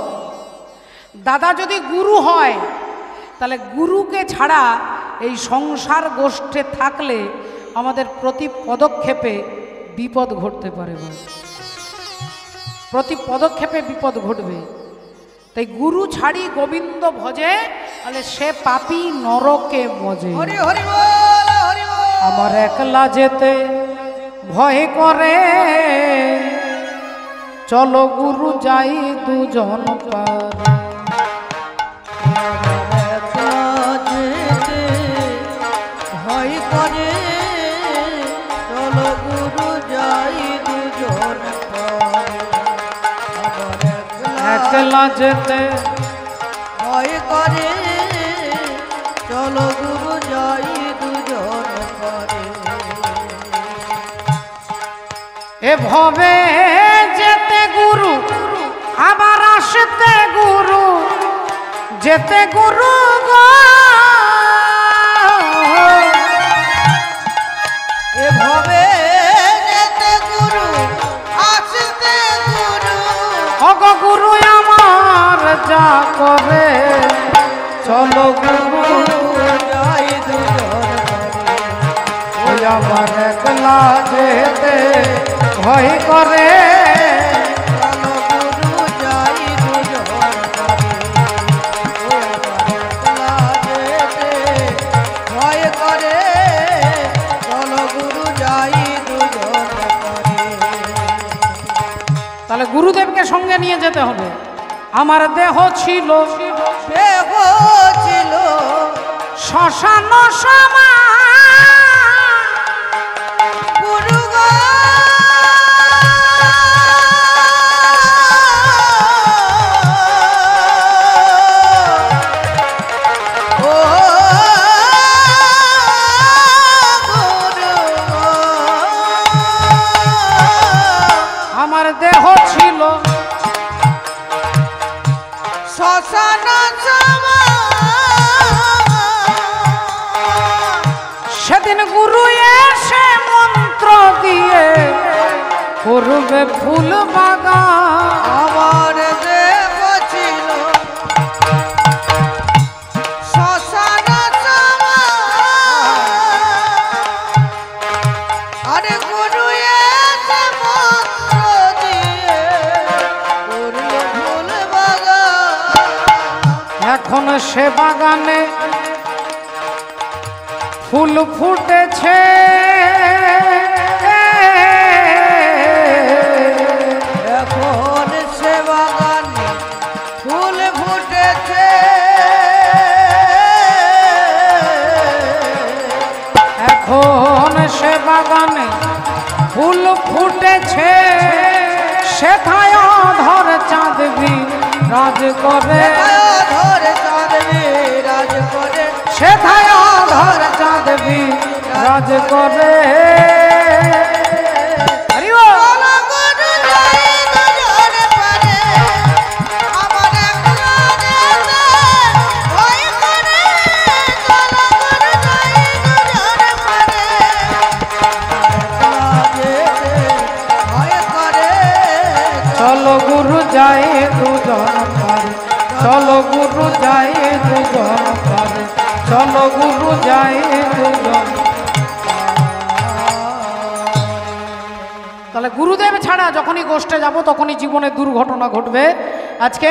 দাদা যদি গুরু হয় তাহলে গুরুকে ছাড়া এই সংসার গোষ্ঠে থাকলে আমাদের প্রতি পদক্ষেপে বিপদ ঘটতে পারে প্রতি পদক্ষেপে বিপদ ঘটবে তাই গুরু ছাড়ি গোবিন্দ ভজে তাহলে সে পাপী নরকে মজে হরি হরি বল হরি বল আমার একলা যেতে ভয় করে, চলো গুরু যাই দুজন পারে। ভয় করে, চলো গুরু যাই দুজন পারে। একলা যেতে ভয় করে, চলো গুরু যাই দুজন পারে। এ ভবে যেতে গুরু আবার আসতে গুরু, যেতে গুরু গো। এভাবে যেতে গুরু, আসতে গুরু। অগ গুরু আমার যা করে, চলো গুরু যাই দুজন পারে। ওই আমার একলা যেতে ভয় করে, চলো গুরু যাই দুজন পারে। ও আমার একলা যেতে ভয় করে, চলো গুরু যাই দুজন পারে। তাহলে গুরুদেবকে সঙ্গে নিয়ে যেতে হবে। আমার দেহ ছিল দেহ ছিল শ্মশান সমান, গুরু গো। ও গুরু গো। আমার দেহ ছিল শ্মশান সেদিন গুরু এসে মন্ত্র দিয়ে করবে ফুল বাগান। আমার দেহ ছিল শ্মশান আরে গুরু এসে মন্ত্র দিয়ে করলো ফুল বাগান। এখন সে বাগানে ফুল ফুটেছে, এখন সে বাগানে ফুল ফুটেছে। এখন সে বাগানে ফুল ফুটেছে, সেথায় ধর চাঁদবি রাজ করে, ধরে চাঁদবি রাজ করে। সেথায় ধর চাঁদবি রাজ করে। হরি বল। চলো গুরু যাই দুজন পারে, আমার একলা যেতে ভয় করে। চলো গুরু যাই দুজন পারে, একলা যেতে ভয় করে। চলো গুরু যাই দুজন পারে, চলো গুরু যাই দুজন পারে, চলো গুরু যাই দুজন। তাহলে গুরুদেব ছাড়া যখনই গোষ্ঠে যাব তখনই জীবনে দুর্ঘটনা ঘটবে। আজকে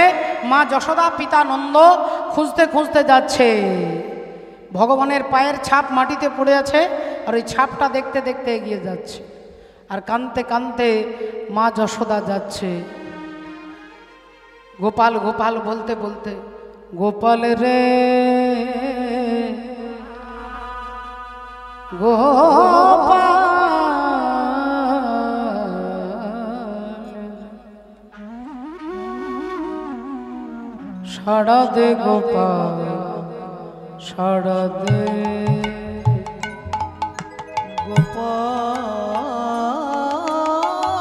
মা যশোদা পিতা নন্দ খুঁজতে খুঁজতে যাচ্ছে, ভগবানের পায়ের ছাপ মাটিতে পড়ে আছে, আর ওই ছাপটা দেখতে দেখতে এগিয়ে যাচ্ছে, আর কানতে কানতে মা যশোদা যাচ্ছে। গোপাল গোপাল বলতে বলতে, গোপাল রে গোপাল, সাড়া দে গোপাল সাড়া দে।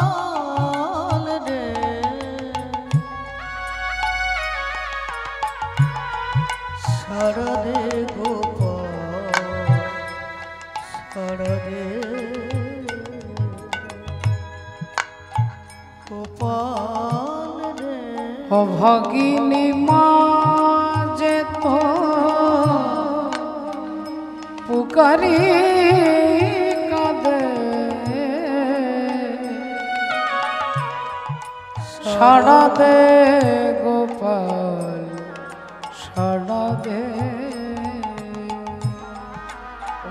গোপাল রে শরদে গোপাল শরদে গোপাল রে। অভাগিনী মা যে তো পুকারি কাঁদে, সাড়া দে গোপাল সাড়া দে।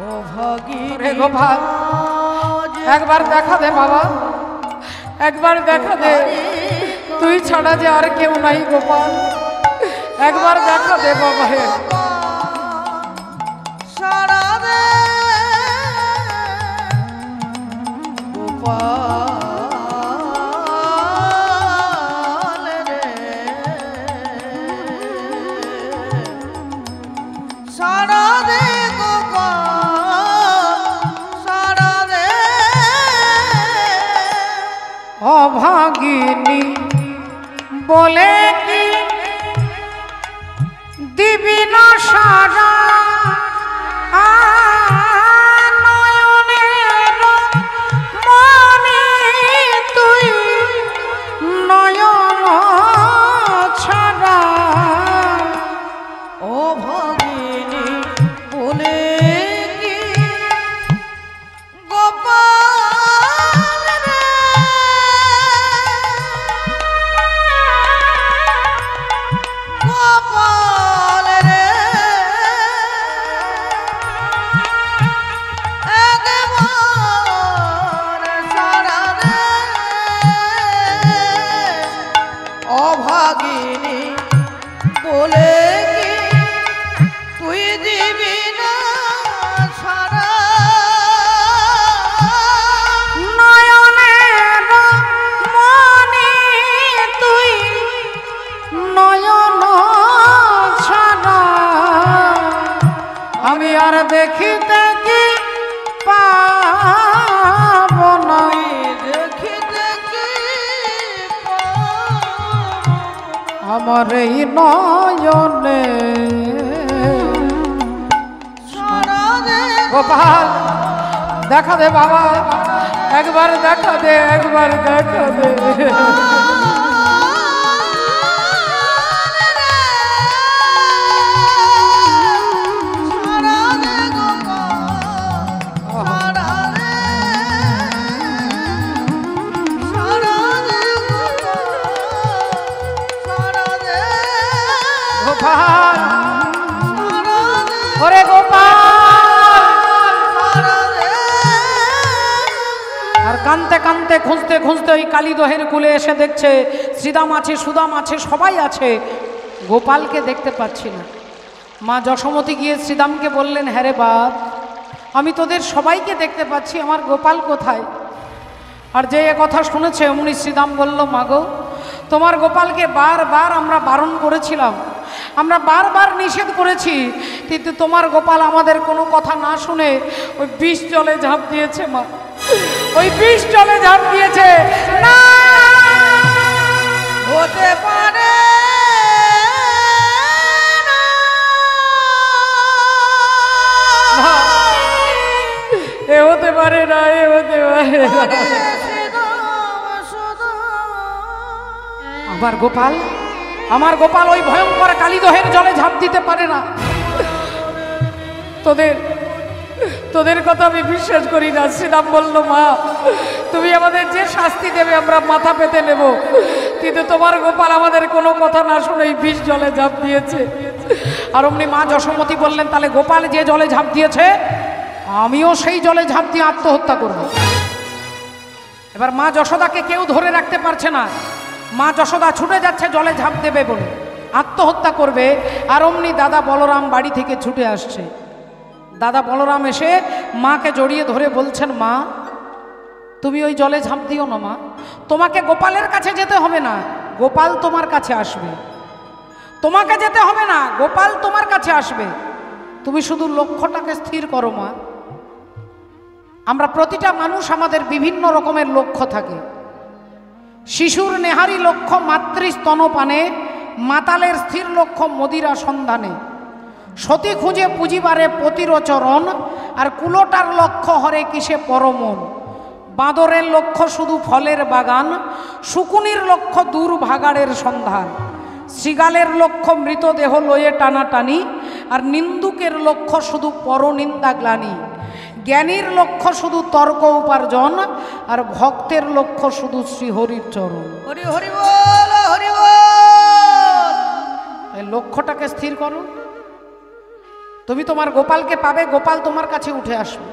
ও অভাগিনী গোপাল একবার দেখা দে বাবা, একবার দেখা দে, তুই ছাড়া যে আর কেউ নাই গোপাল, একবার দেখা দে বাবা হে। সারা দে গোপাল রে, সারা দে গোপাল, সারা দে অভাগিনী বলে কি দিবি না সারা, নয়নের মনি তুই নয়ন ছাড়া। ও ভগিনী বলে কি গোপাল রে, গোপাল রে, একবার সারা রে অভাগিনী বলে কি তুই দিবি না সারা, নয়নের মনি তুই নয়ন ছাড়া। আমি আর দেখিতে কি পাব না, দেখিতে কি আমার এই নয়নে। সারা দে গোপাল দেখা দে বাবা, একবার দেখা দে, একবার দেখা দে। সারা দে গোপাল, সারা দে, সারা দে গোপাল, সারা দে, গোপাল সারা দে, ওরে গোপাল। সারা দে। আর কানতে কানতে খুঁজতে খুঁজতে ওই কালীদহের কুলে এসে দেখছে শ্রীদাম আছে, সুদাম আছে, সবাই আছে, গোপালকে দেখতে পাচ্ছি না। মা যশোমতী গিয়ে শ্রীদামকে বললেন, হ্যাঁ রে বাপ, আমি তোদের সবাইকে দেখতে পাচ্ছি, আমার গোপাল কোথায়? আর যে এ কথা শুনেছে অমনি শ্রীদাম বলল, মাগো তোমার গোপালকে বারবার আমরা বারণ করেছিলাম, আমরা বারবার নিষেধ করেছি, কিন্তু তোমার গোপাল আমাদের কোনো কথা না শুনে ওই বিষ জলে ঝাঁপ দিয়েছে মা, ওই বিষ জলে ঝাঁপ দিয়েছে। না হতে পারে না, এ হতে পারে না, এ হতে পারে না। আমার গোপাল, আমার গোপাল ওই ভয়ঙ্কর কালীদহের জলে ঝাঁপ দিতে পারে না। তোদের কথা আমি বিশ্বাস করি না। শ্রীরাম বলল, মা তুমি আমাদের যে শাস্তি দেবে আমরা মাথা পেতে নেব, কিন্তু তোমার গোপাল আমাদের কোনো কথা না শুনে বিষ জলে ঝাঁপ দিয়েছে। আর অমনি মা যশোমতী বললেন, তাহলে গোপাল যে জলে ঝাঁপ দিয়েছে আমিও সেই জলে ঝাঁপ দিয়ে আত্মহত্যা করব। এবার মা যশোদাকে কেউ ধরে রাখতে পারছে না, মা যশোদা ছুটে যাচ্ছে জলে ঝাঁপ দেবে বলে, আত্মহত্যা করবে। আর অমনি দাদা বলরাম বাড়ি থেকে ছুটে আসছে। দাদা বলরাম এসে মাকে জড়িয়ে ধরে বলছেন, মা তুমি ওই জলে ঝাঁপ দিও না মা, তোমাকে গোপালের কাছে যেতে হবে না, গোপাল তোমার কাছে আসবে। তোমাকে যেতে হবে না, গোপাল তোমার কাছে আসবে, তুমি শুধু লক্ষ্যটাকে স্থির করো মা। আমরা প্রতিটা মানুষ আমাদের বিভিন্ন রকমের লক্ষ্য থাকে। শিশুর নেহারি লক্ষ্য মাতৃস্তনপানে, মাতালের স্থির লক্ষ্য মদিরা সন্ধানে, সতী খুঁজে পুঁজিবারে পতিরচরণ, আর কুলোটার লক্ষ্য হরে কিসে পরমন। বাঁদরের লক্ষ্য শুধু ফলের বাগান, শুকুনির লক্ষ্য দূর ভাগাড়ের সন্ধান। শৃগালের লক্ষ্য মৃতদেহ লয়ে টানাটানি, আর নিন্দুকের লক্ষ্য শুধু পরনিন্দা গ্লানি। জ্ঞানীর লক্ষ্য শুধু তর্ক উপার্জন, আর ভক্তের লক্ষ্য শুধু শ্রীহরির চরণ। হরি হরি বল, হরি বল। এই লক্ষ্যটাকে স্থির করো, তুমি তোমার গোপালকে পাবে, গোপাল তোমার কাছে উঠে আসবে।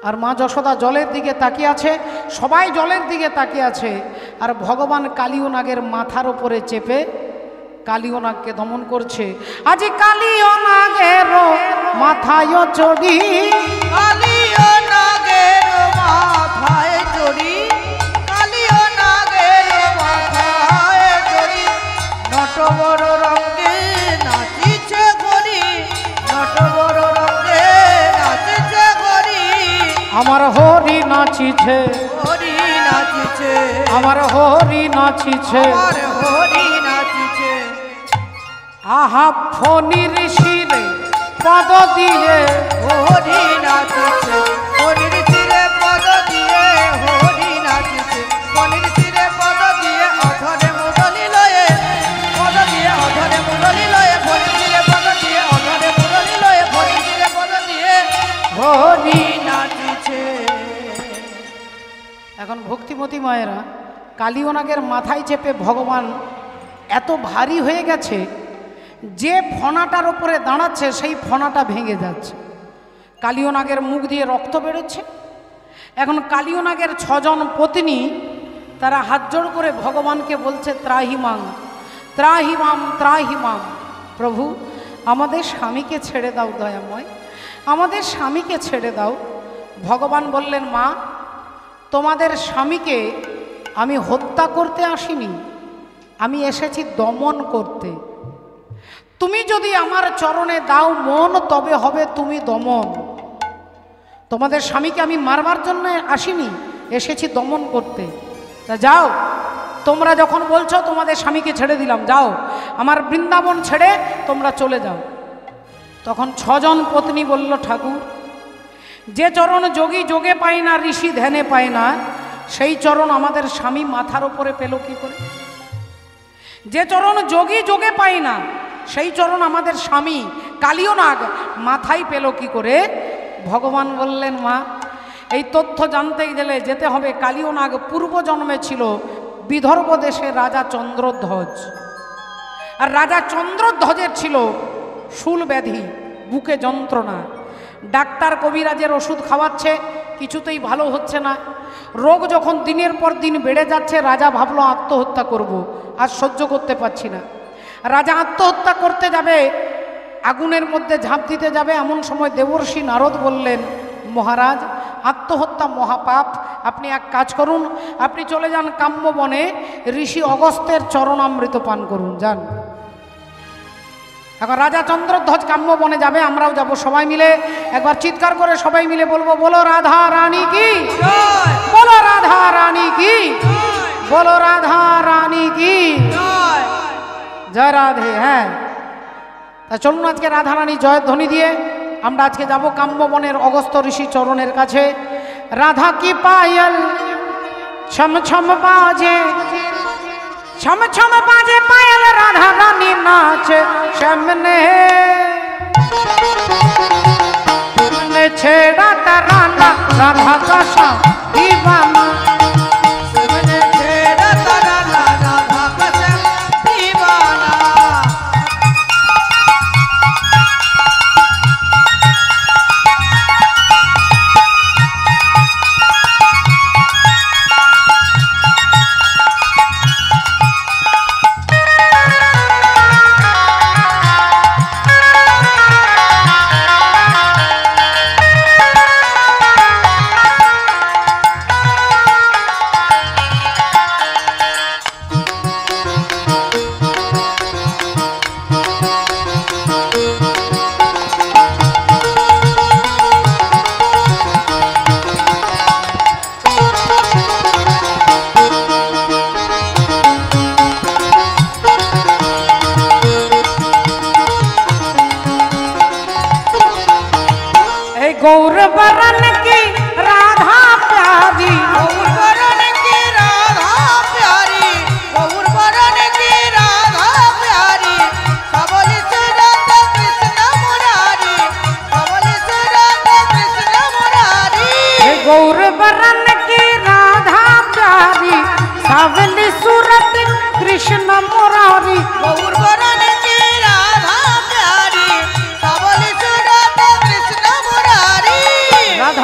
আর মা যশোদা জলের দিকে তাকিয়ে আছে, সবাই জলের দিকে তাকিয়ে আছে। আর ভগবান কালীয় নাগের মাথার উপরে চেপে কালীয় নাগকে দমন করছে। আজ কালীয় নাগের মাথায় চড়ি, কালীয় নাগের মাথায় চড়ি, কালীয় নাগের মাথায় চড়ি, নটবর রঙে নাচিছে ঘড়ি, নটবর রঙে নাচিছে ঘড়ি। আমার হরি নাচিছে, হরি নাচিছে, আমার হরি নাচিছে, আমার হরি নাচিছে। আহা ফণির শিরে পদ দিয়ে হরি নাচিছে, হরির শিরে পদ দিয়ে হরি নাচিছে, হরির শিরে পদ দিয়ে অধরে মুরলি লয়ে, পদ দিয়ে অধরে মুরলি লয়ে, হরির শিরে পদ দিয়ে অধরে মুরলি লয়ে, হরির শিরে পদ দিয়ে হরি নাচিছে। এখন ভক্তিমতী মায়েরা কালীয় নাগের মাথায় চেপে ভগবান এত ভারী হয়ে গেছে যে ফণাটার ওপরে দাঁড়াচ্ছে সেই ফণাটা ভেঙে যাচ্ছে। কালীয় নাগের মুখ দিয়ে রক্ত বেরোচ্ছে। এখন কালীয় নাগের 6 জন পত্নী তারা হাত জোড় করে ভগবানকে বলছে ত্রাহিমাং ত্রাহিমাম ত্রাহিমাম, প্রভু আমাদের স্বামীকে ছেড়ে দাও দয়াময়, আমাদের স্বামীকে ছেড়ে দাও। ভগবান বললেন মা তোমাদের স্বামীকে আমি হত্যা করতে আসিনি, আমি এসেছি দমন করতে। তুমি যদি আমার চরণে দাও মন তবে হবে তুমি দমন। তোমাদের স্বামীকে আমি মারবার জন্য আসিনি, এসেছি দমন করতে। তা যাও, তোমরা যখন বলছো তোমাদের স্বামীকে ছেড়ে দিলাম, যাও আমার বৃন্দাবন ছেড়ে তোমরা চলে যাও। তখন 6 জন পত্নী বলল ঠাকুর যে চরণ যোগী যোগে পায় না, ঋষি ধ্যানে পায় না, সেই চরণ আমাদের স্বামী মাথার উপরে পেল কি করে? যে চরণ যোগী যোগে পায় না সেই চরণ আমাদের স্বামী কালীয় নাগ মাথায় পেল কি করে? ভগবান বললেন মা এই তথ্য জানতে গেলে যেতে হবে কালীয় নাগ পূর্ব জন্মে ছিল বিদর্ভ দেশের রাজা চন্দ্রধ্বজ। আর রাজা চন্দ্রধ্বজের ছিল শূল ব্যাধি, বুকে যন্ত্রণা। ডাক্তার কবিরাজের ওষুধ খাওয়াচ্ছে, কিছুতেই ভালো হচ্ছে না। রোগ যখন দিনের পর দিন বেড়ে যাচ্ছে, রাজা ভাবলো আত্মহত্যা করব, আর সহ্য করতে পারছি না। রাজা আত্মহত্যা করতে যাবে, আগুনের মধ্যে ঝাঁপ দিতে যাবে, এমন সময় দেবর্ষি নারদ বললেন মহারাজ আত্মহত্যা মহাপাপ, আপনি এক কাজ করুন, আপনি চলে যান কাম্যবনে, ঋষি অগস্ত্যের চরণামৃত পান করুন, যান। এখন রাজা চন্দ্রধ্বজ কাম্যবনে যাবে, আমরাও যাব সবাই মিলে। একবার চিৎকার করে সবাই মিলে বলবো বলো রাধা রানী কি, বলো রাধা রানী কি, বলো রাধা রানী কি, জয় রাধে। হ্যাঁ, তা চলুন আজকে রাধা রানী জয়ধ্বনি দিয়ে আমরা আজকে যাব কাম্যবনের অগস্ত্য ঋষি চরণের কাছে। রাধা কি পায়েল ছম ছম বাজে, ছম ছম বাজে পায়েল, রাধা রানী নাচে সামনে, ছেড়া তারানা রাধা কাশা দিবানা, गौर बरन की राधा प्यारी, गौर बरन की राधा प्यारी, गौर बरन की राधा प्यारी, सबली सुरत कृष्ण मुरारी, सबली सुरत कृष्ण मुरारी। गौर बरन की राधा प्यारी, सबली सूरत कृष्ण मुरारी, गौर बरन की राधा प्यारी, सबली सुरत कृष्ण मुरारी। राधा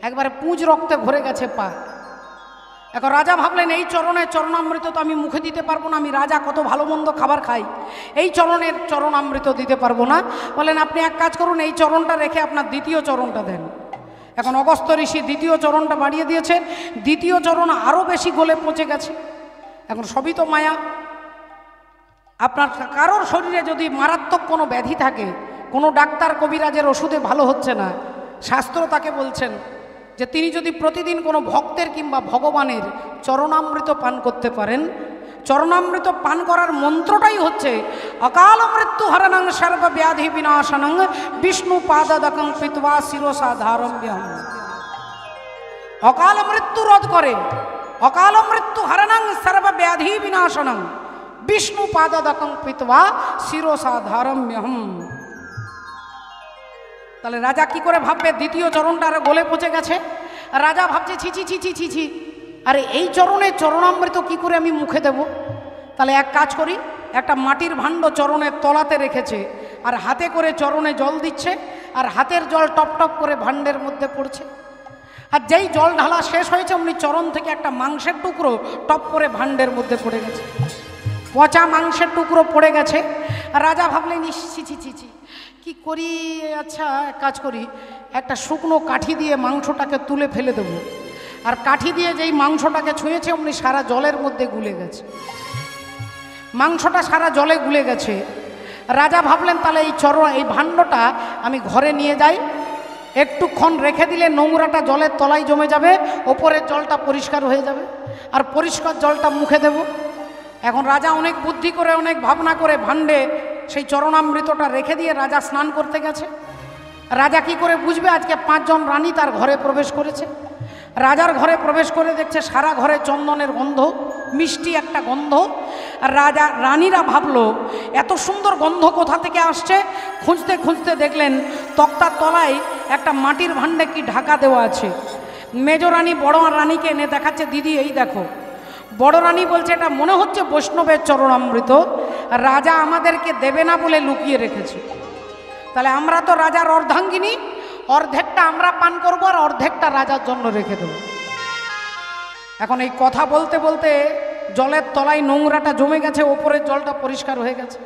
একবারে পুঁজ রক্তে ভরে গেছে পা। এখন রাজা ভাবলেন এই চরণের চরণামৃত তো আমি মুখে দিতে পারবো না, আমি রাজা কত ভালো মন্দ খাবার খাই, এই চরণের চরণামৃত দিতে পারবো না। বলেন আপনি এক কাজ করুন, এই চরণটা রেখে আপনার দ্বিতীয় চরণটা দেন। এখন অগস্ত্য ঋষি দ্বিতীয় চরণটা বাড়িয়ে দিয়েছে, দ্বিতীয় চরণ আরও বেশি গলে পচে গেছে। এখন সবই তো মায়া। আপনার কারোর শরীরে যদি মারাত্মক কোনো ব্যাধি থাকে, কোনো ডাক্তার কবিরাজের ওষুধে ভালো হচ্ছে না, শাস্ত্র তাকে বলছেন যে তিনি যদি প্রতিদিন কোনো ভক্তের কিংবা ভগবানের চরণামৃত পান করতে পারেন, চরণামৃত পান করার মন্ত্রটাই হচ্ছে অকাল মৃত্যু হরণং সর্ব ব্যাধি বিনাশনং বিষ্ণু পাদদকং পিত্বা শিরসাধারম্যহম। অকাল মৃত্যু রোধ করে, অকাল মৃত্যু হরণং সর্ব ব্যাধি বিনাশনং বিষ্ণু পাদদকং পিত্বা শিরসাধারম্যহম। তাহলে রাজা কি করে ভাববে দ্বিতীয় চরণটা আরো গলে পচে গেছে? রাজা ভাবছে ছি ছি ছি ছি ছি ছি, আরে এই চরণের চরণামৃত কি করে আমি মুখে দেব? তাহলে এক কাজ করি, একটা মাটির ভাণ্ড চরণের তলাতে রেখেছে, আর হাতে করে চরণে জল দিচ্ছে, আর হাতের জল টপ টপ করে ভাণ্ডের মধ্যে পড়ছে। আর যেই জল ঢালা শেষ হয়েছে অমনি চরণ থেকে একটা মাংসের টুকরো টপ করে ভাণ্ডের মধ্যে পড়ে গেছে, পচা মাংসের টুকরো পড়ে গেছে। রাজা ভাবলেন ছি ছি ছি ছি, কি করি? আচ্ছা এক কাজ করি, একটা শুকনো কাঠি দিয়ে মাংসটাকে তুলে ফেলে দেবো। আর কাঠি দিয়ে যেই মাংসটাকে ছুঁয়েছে অমনি সারা জলের মধ্যে গুলে গেছে, মাংসটা সারা জলে গুলে গেছে। রাজা ভাবলেন তাহলে এই ভাণ্ডটা আমি ঘরে নিয়ে যাই, একটুক্ষণ রেখে দিলে নোংরাটা জলের তলায় জমে যাবে, ওপরের জলটা পরিষ্কার হয়ে যাবে, আর পরিষ্কার জলটা মুখে দেব। এখন রাজা অনেক বুদ্ধি করে অনেক ভাবনা করে ভাণ্ডে সেই চরণামৃতটা রেখে দিয়ে রাজা স্নান করতে গেছে। রাজা কি করে বুঝবে আজকে 5 জন রানী তার ঘরে প্রবেশ করেছে? রাজার ঘরে প্রবেশ করে দেখছে সারা ঘরে চন্দনের গন্ধ, মিষ্টি একটা গন্ধ। রাজা রানীরা ভাবলো এত সুন্দর গন্ধ কোথা থেকে আসছে, খুঁজতে খুঁজতে দেখলেন তক্তার তলায় একটা মাটির ভাণ্ডে কি ঢাকা দেওয়া আছে। মেজ রানী বড় রানীকে এনে দেখাচ্ছে, দিদি এই দেখো। বড় রানী বলছে এটা মনে হচ্ছে বৈষ্ণবের চরণামৃত, রাজা আমাদেরকে দেবে না বলে লুকিয়ে রেখেছে। তাহলে আমরা তো রাজার অর্ধাঙ্গিনী, অর্ধেকটা আমরা পান করবো আর অর্ধেকটা রাজার জন্য রেখে দেব। এখন এই কথা বলতে বলতে জলের তলায় নোংরাটা জমে গেছে, ওপরের জলটা পরিষ্কার হয়ে গেছে।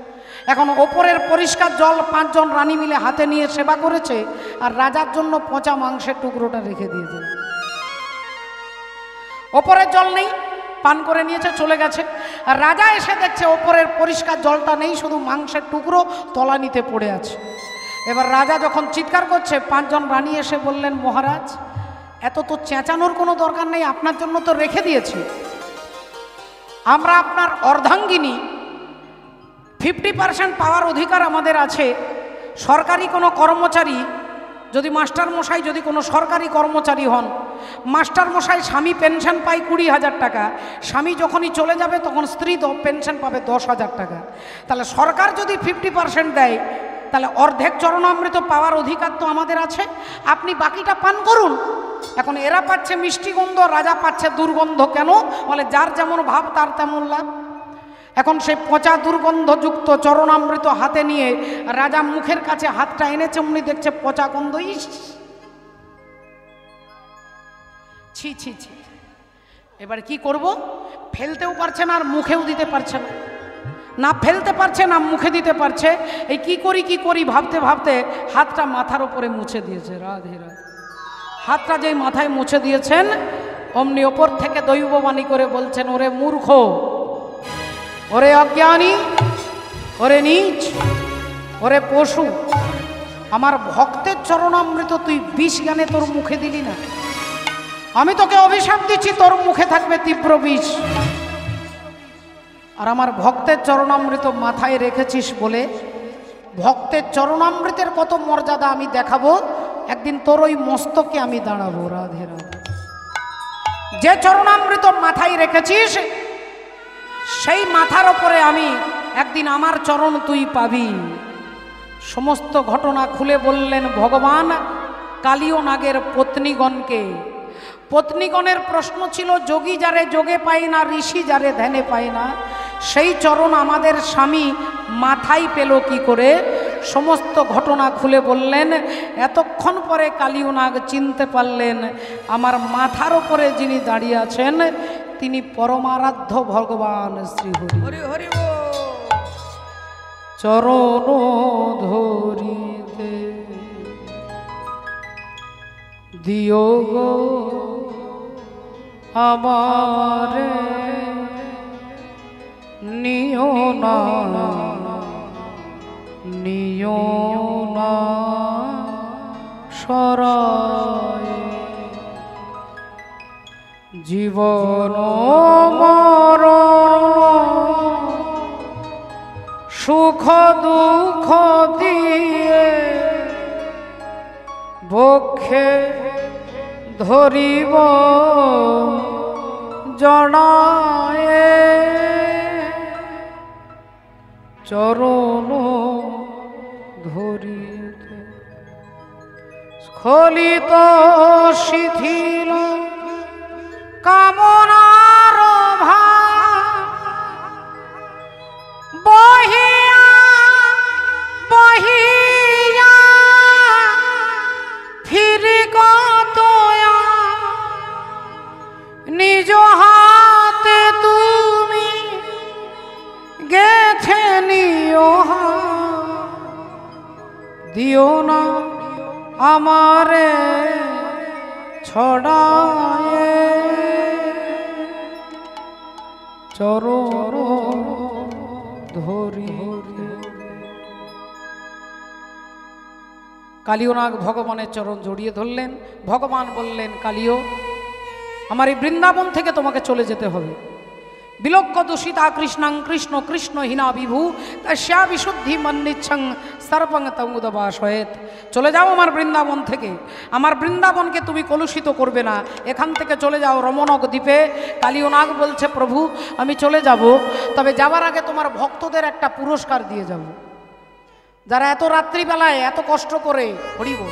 এখন ওপরের পরিষ্কার জল 5 জন রানী মিলে হাতে নিয়ে সেবা করেছে, আর রাজার জন্য পচা মাংসের টুকরোটা রেখে দিয়েছে। ওপরের জল নেই, পান করে নিয়েছে, চলে গেছে। আর রাজা এসে দেখছে ওপরের পরিষ্কার জলটা নেই, শুধু মাংসের টুকরো তলানিতে পড়ে আছে। এবার রাজা যখন চিৎকার করছে, 5 জন রানী এসে বললেন মহারাজ এত তো চেঁচানোর কোনো দরকার নেই, আপনার জন্য তো রেখে দিয়েছি, আমরা আপনার অর্ধাঙ্গিনী, 50% পাওয়ার অধিকার আমাদের আছে। সরকারি কোনো কর্মচারী যদি মাস্টার মশাই যদি কোনো সরকারি কর্মচারী হন, মাস্টার মশাই স্বামী পেনশন পায় 20,000 টাকা, স্বামী যখনই চলে যাবে তখন স্ত্রী পেনশন পাবে 10,000 টাকা। তাহলে সরকার যদি 50% দেয়, তাহলে অর্ধেক চরণামৃত পাওয়ার অধিকার তো আমাদের আছে, আপনি বাকিটা পান করুন। এখন এরা পাচ্ছে মিষ্টি গন্ধ, রাজা পাচ্ছে দুর্গন্ধ। কেন? বলে যার যেমন ভাব তার তেমন লাভ। এখন সেই পচা দুর্গন্ধযুক্ত চরণামৃত হাতে নিয়ে রাজা মুখের কাছে হাতটা এনেছে, অমনি দেখছে পচা গন্ধ। ইস ছি ছি ছি, এবার কি করব? ফেলতেও পারছে না আর মুখেও দিতে পারছে না, না ফেলতে পারছে না মুখে দিতে পারছে। এই কি করি ভাবতে ভাবতে হাতটা মাথার উপরে মুছে দিয়েছে। রাধে রাধে। হাতটা যেই মাথায় মুছে দিয়েছেন অমনি ওপর থেকে দৈববাণী করে বলছেন, ওরে মূর্খ, ওরে অজ্ঞানী, ওরে নীচ, ওরে পশু, আমার ভক্তের চরণামৃত তুই বিষ জ্ঞানে তোর মুখে দিলি না। আমি তোকে অভিশাপ দিচ্ছি, তোর মুখে থাকবে তীব্র বিষ। আর আমার ভক্তের চরণামৃত মাথায় রেখেছিস বলে ভক্তের চরণামৃতের কত মর্যাদা আমি দেখাবো, একদিন তোর ওই মস্তকে আমি দাঁড়াবো। রাধে রাধে। যে চরণামৃত মাথায় রেখেছিস সেই মাথার ওপরে আমি একদিন আমার চরণ তুই পাবি। সমস্ত ঘটনা খুলে বললেন ভগবান কালীয় নাগের পত্নীগণকে। পত্নীগণের প্রশ্ন ছিল, যোগী যারে যোগে পায় না, ঋষি যারে ধ্যানে পায় না, সেই চরণ আমাদের স্বামী মাথায় পেল কি করে? সমস্ত ঘটনা খুলে বললেন। এতক্ষণ পরে কালীয় নাগ চিনতে পারলেন আমার মাথার ওপরে যিনি দাঁড়িয়ে আছেন তিনি পরমারাধ্য ভগবান শ্রীহরি। হরি হরি বল। চরণ ধরিতে দিও গো আমারে, নিও না নিও না সরায়, জীবন মরণ সুখ দুঃখ দিয়ে বক্ষে ধরিব জনায়ে, চরণ ধরিতে স্খলিত শিথিল কামনার ভাব, বহিয়া বহিয়া ফিরি গতয়া, নিজ হাতে তুমি গেথে নিও, দিও না আমারে ছড়ায়ে, চরণ ধরি। কালীয় নাগ ভগবানের চরণ জড়িয়ে ধরলেন। ভগবান বললেন, কালীয় আমার এই বৃন্দাবন থেকে তোমাকে চলে যেতে হবে। বিলক্ষ দূষিতা কৃষ্ণাং কৃষ্ণ কৃষ্ণ হীনা বিভু তস্যা বিশুদ্ধি মন্নিচ্ছং সর্বং তমুদবাসয়েত। চলে যাও আমার বৃন্দাবন থেকে, আমার বৃন্দাবনকে তুমি কলুষিত করবে না, এখান থেকে চলে যাও রমণক দ্বীপে। কালীয় নাগ বলছে, প্রভু আমি চলে যাব, তবে যাবার আগে তোমার ভক্তদের একটা পুরস্কার দিয়ে যাব, যারা এত রাত্রিবেলায় এত কষ্ট করে হরিব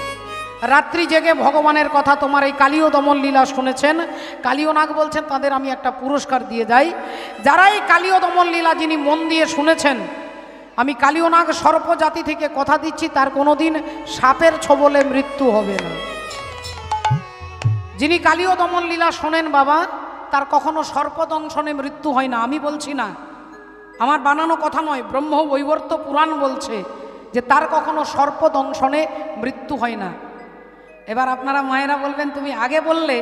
রাত্রি জেগে ভগবানের কথা তোমার এই কালীয় দমন লীলা শুনেছেন। কালীয় নাগ বলছেন তাদের আমি একটা পুরস্কার দিয়ে যাই। যারা এই কালীয় দমন লীলা যিনি মন দিয়ে শুনেছেন, আমি কালীয় নাগ সর্প জাতি থেকে কথা দিচ্ছি তার কোনোদিন সাপের ছোবলে মৃত্যু হবে না। যিনি কালীয় দমন লীলা শোনেন বাবা, তার কখনো সর্পদংশনে মৃত্যু হয় না। আমি বলছি না, আমার বানানো কথা নয়, ব্রহ্ম বৈবর্ত পুরাণ বলছে যে তার কখনো সর্পদংশনে মৃত্যু হয় না। এবার আপনারা মায়েরা বলবেন, তুমি আগে বললে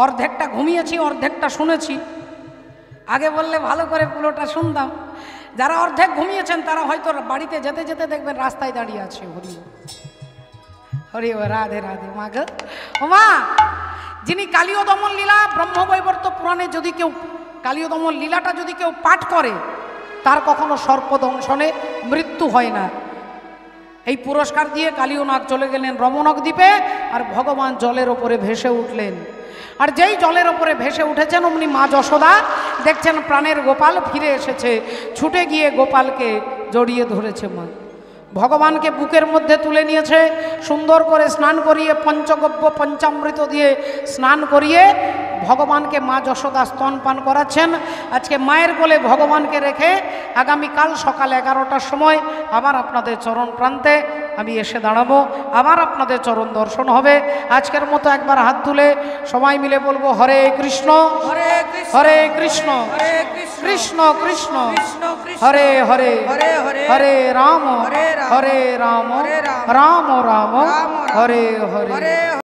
অর্ধেকটা ঘুমিয়েছি অর্ধেকটা শুনেছি, আগে বললে ভালো করে পুরোটা শুনতাম। যারা অর্ধেক ঘুমিয়েছেন তারা হয়তো বাড়িতে যেতে যেতে দেখবেন রাস্তায় দাঁড়িয়ে আছে। হরি হরি রাধে রাধে। মা গো ও মা, যিনি কালীয় দমন লীলা ব্রহ্মবৈবর্ত পুরাণে যদি কেউ কালীয় দমন লীলাটা যদি কেউ পাঠ করে, তার কখনো সর্পদংশনে মৃত্যু হয় না। এই পুরস্কার দিয়ে কালীয় নাগ চলে গেলেন রমণক দ্বীপে, আর ভগবান জলের ওপরে ভেসে উঠলেন। আর যেই জলের ওপরে ভেসে উঠেছেন অমনি মা যশোদা দেখছেন প্রাণের গোপাল ফিরে এসেছে, ছুটে গিয়ে গোপালকে জড়িয়ে ধরেছে। মা ভগবানকে বুকের মধ্যে তুলে নিয়েছে, সুন্দর করে স্নান করিয়ে পঞ্চগব্য পঞ্চামৃত দিয়ে স্নান করিয়ে ভগবানকে মা যশোদা স্তনপান করাচ্ছেন। আজকে মায়ের কোলে ভগবানকে রেখে আগামীকাল সকাল 11টার সময় আবার আপনাদের চরণ প্রান্তে আমি এসে দাঁড়াবো, আবার আপনাদের চরণ দর্শন হবে। আজকের মতো একবার হাত তুলে সবাই মিলে বলবো, হরে কৃষ্ণ হরে কৃষ্ণ কৃষ্ণ কৃষ্ণ হরে হরে হরে রাম হরে রাম রাম রাম হরে হরে।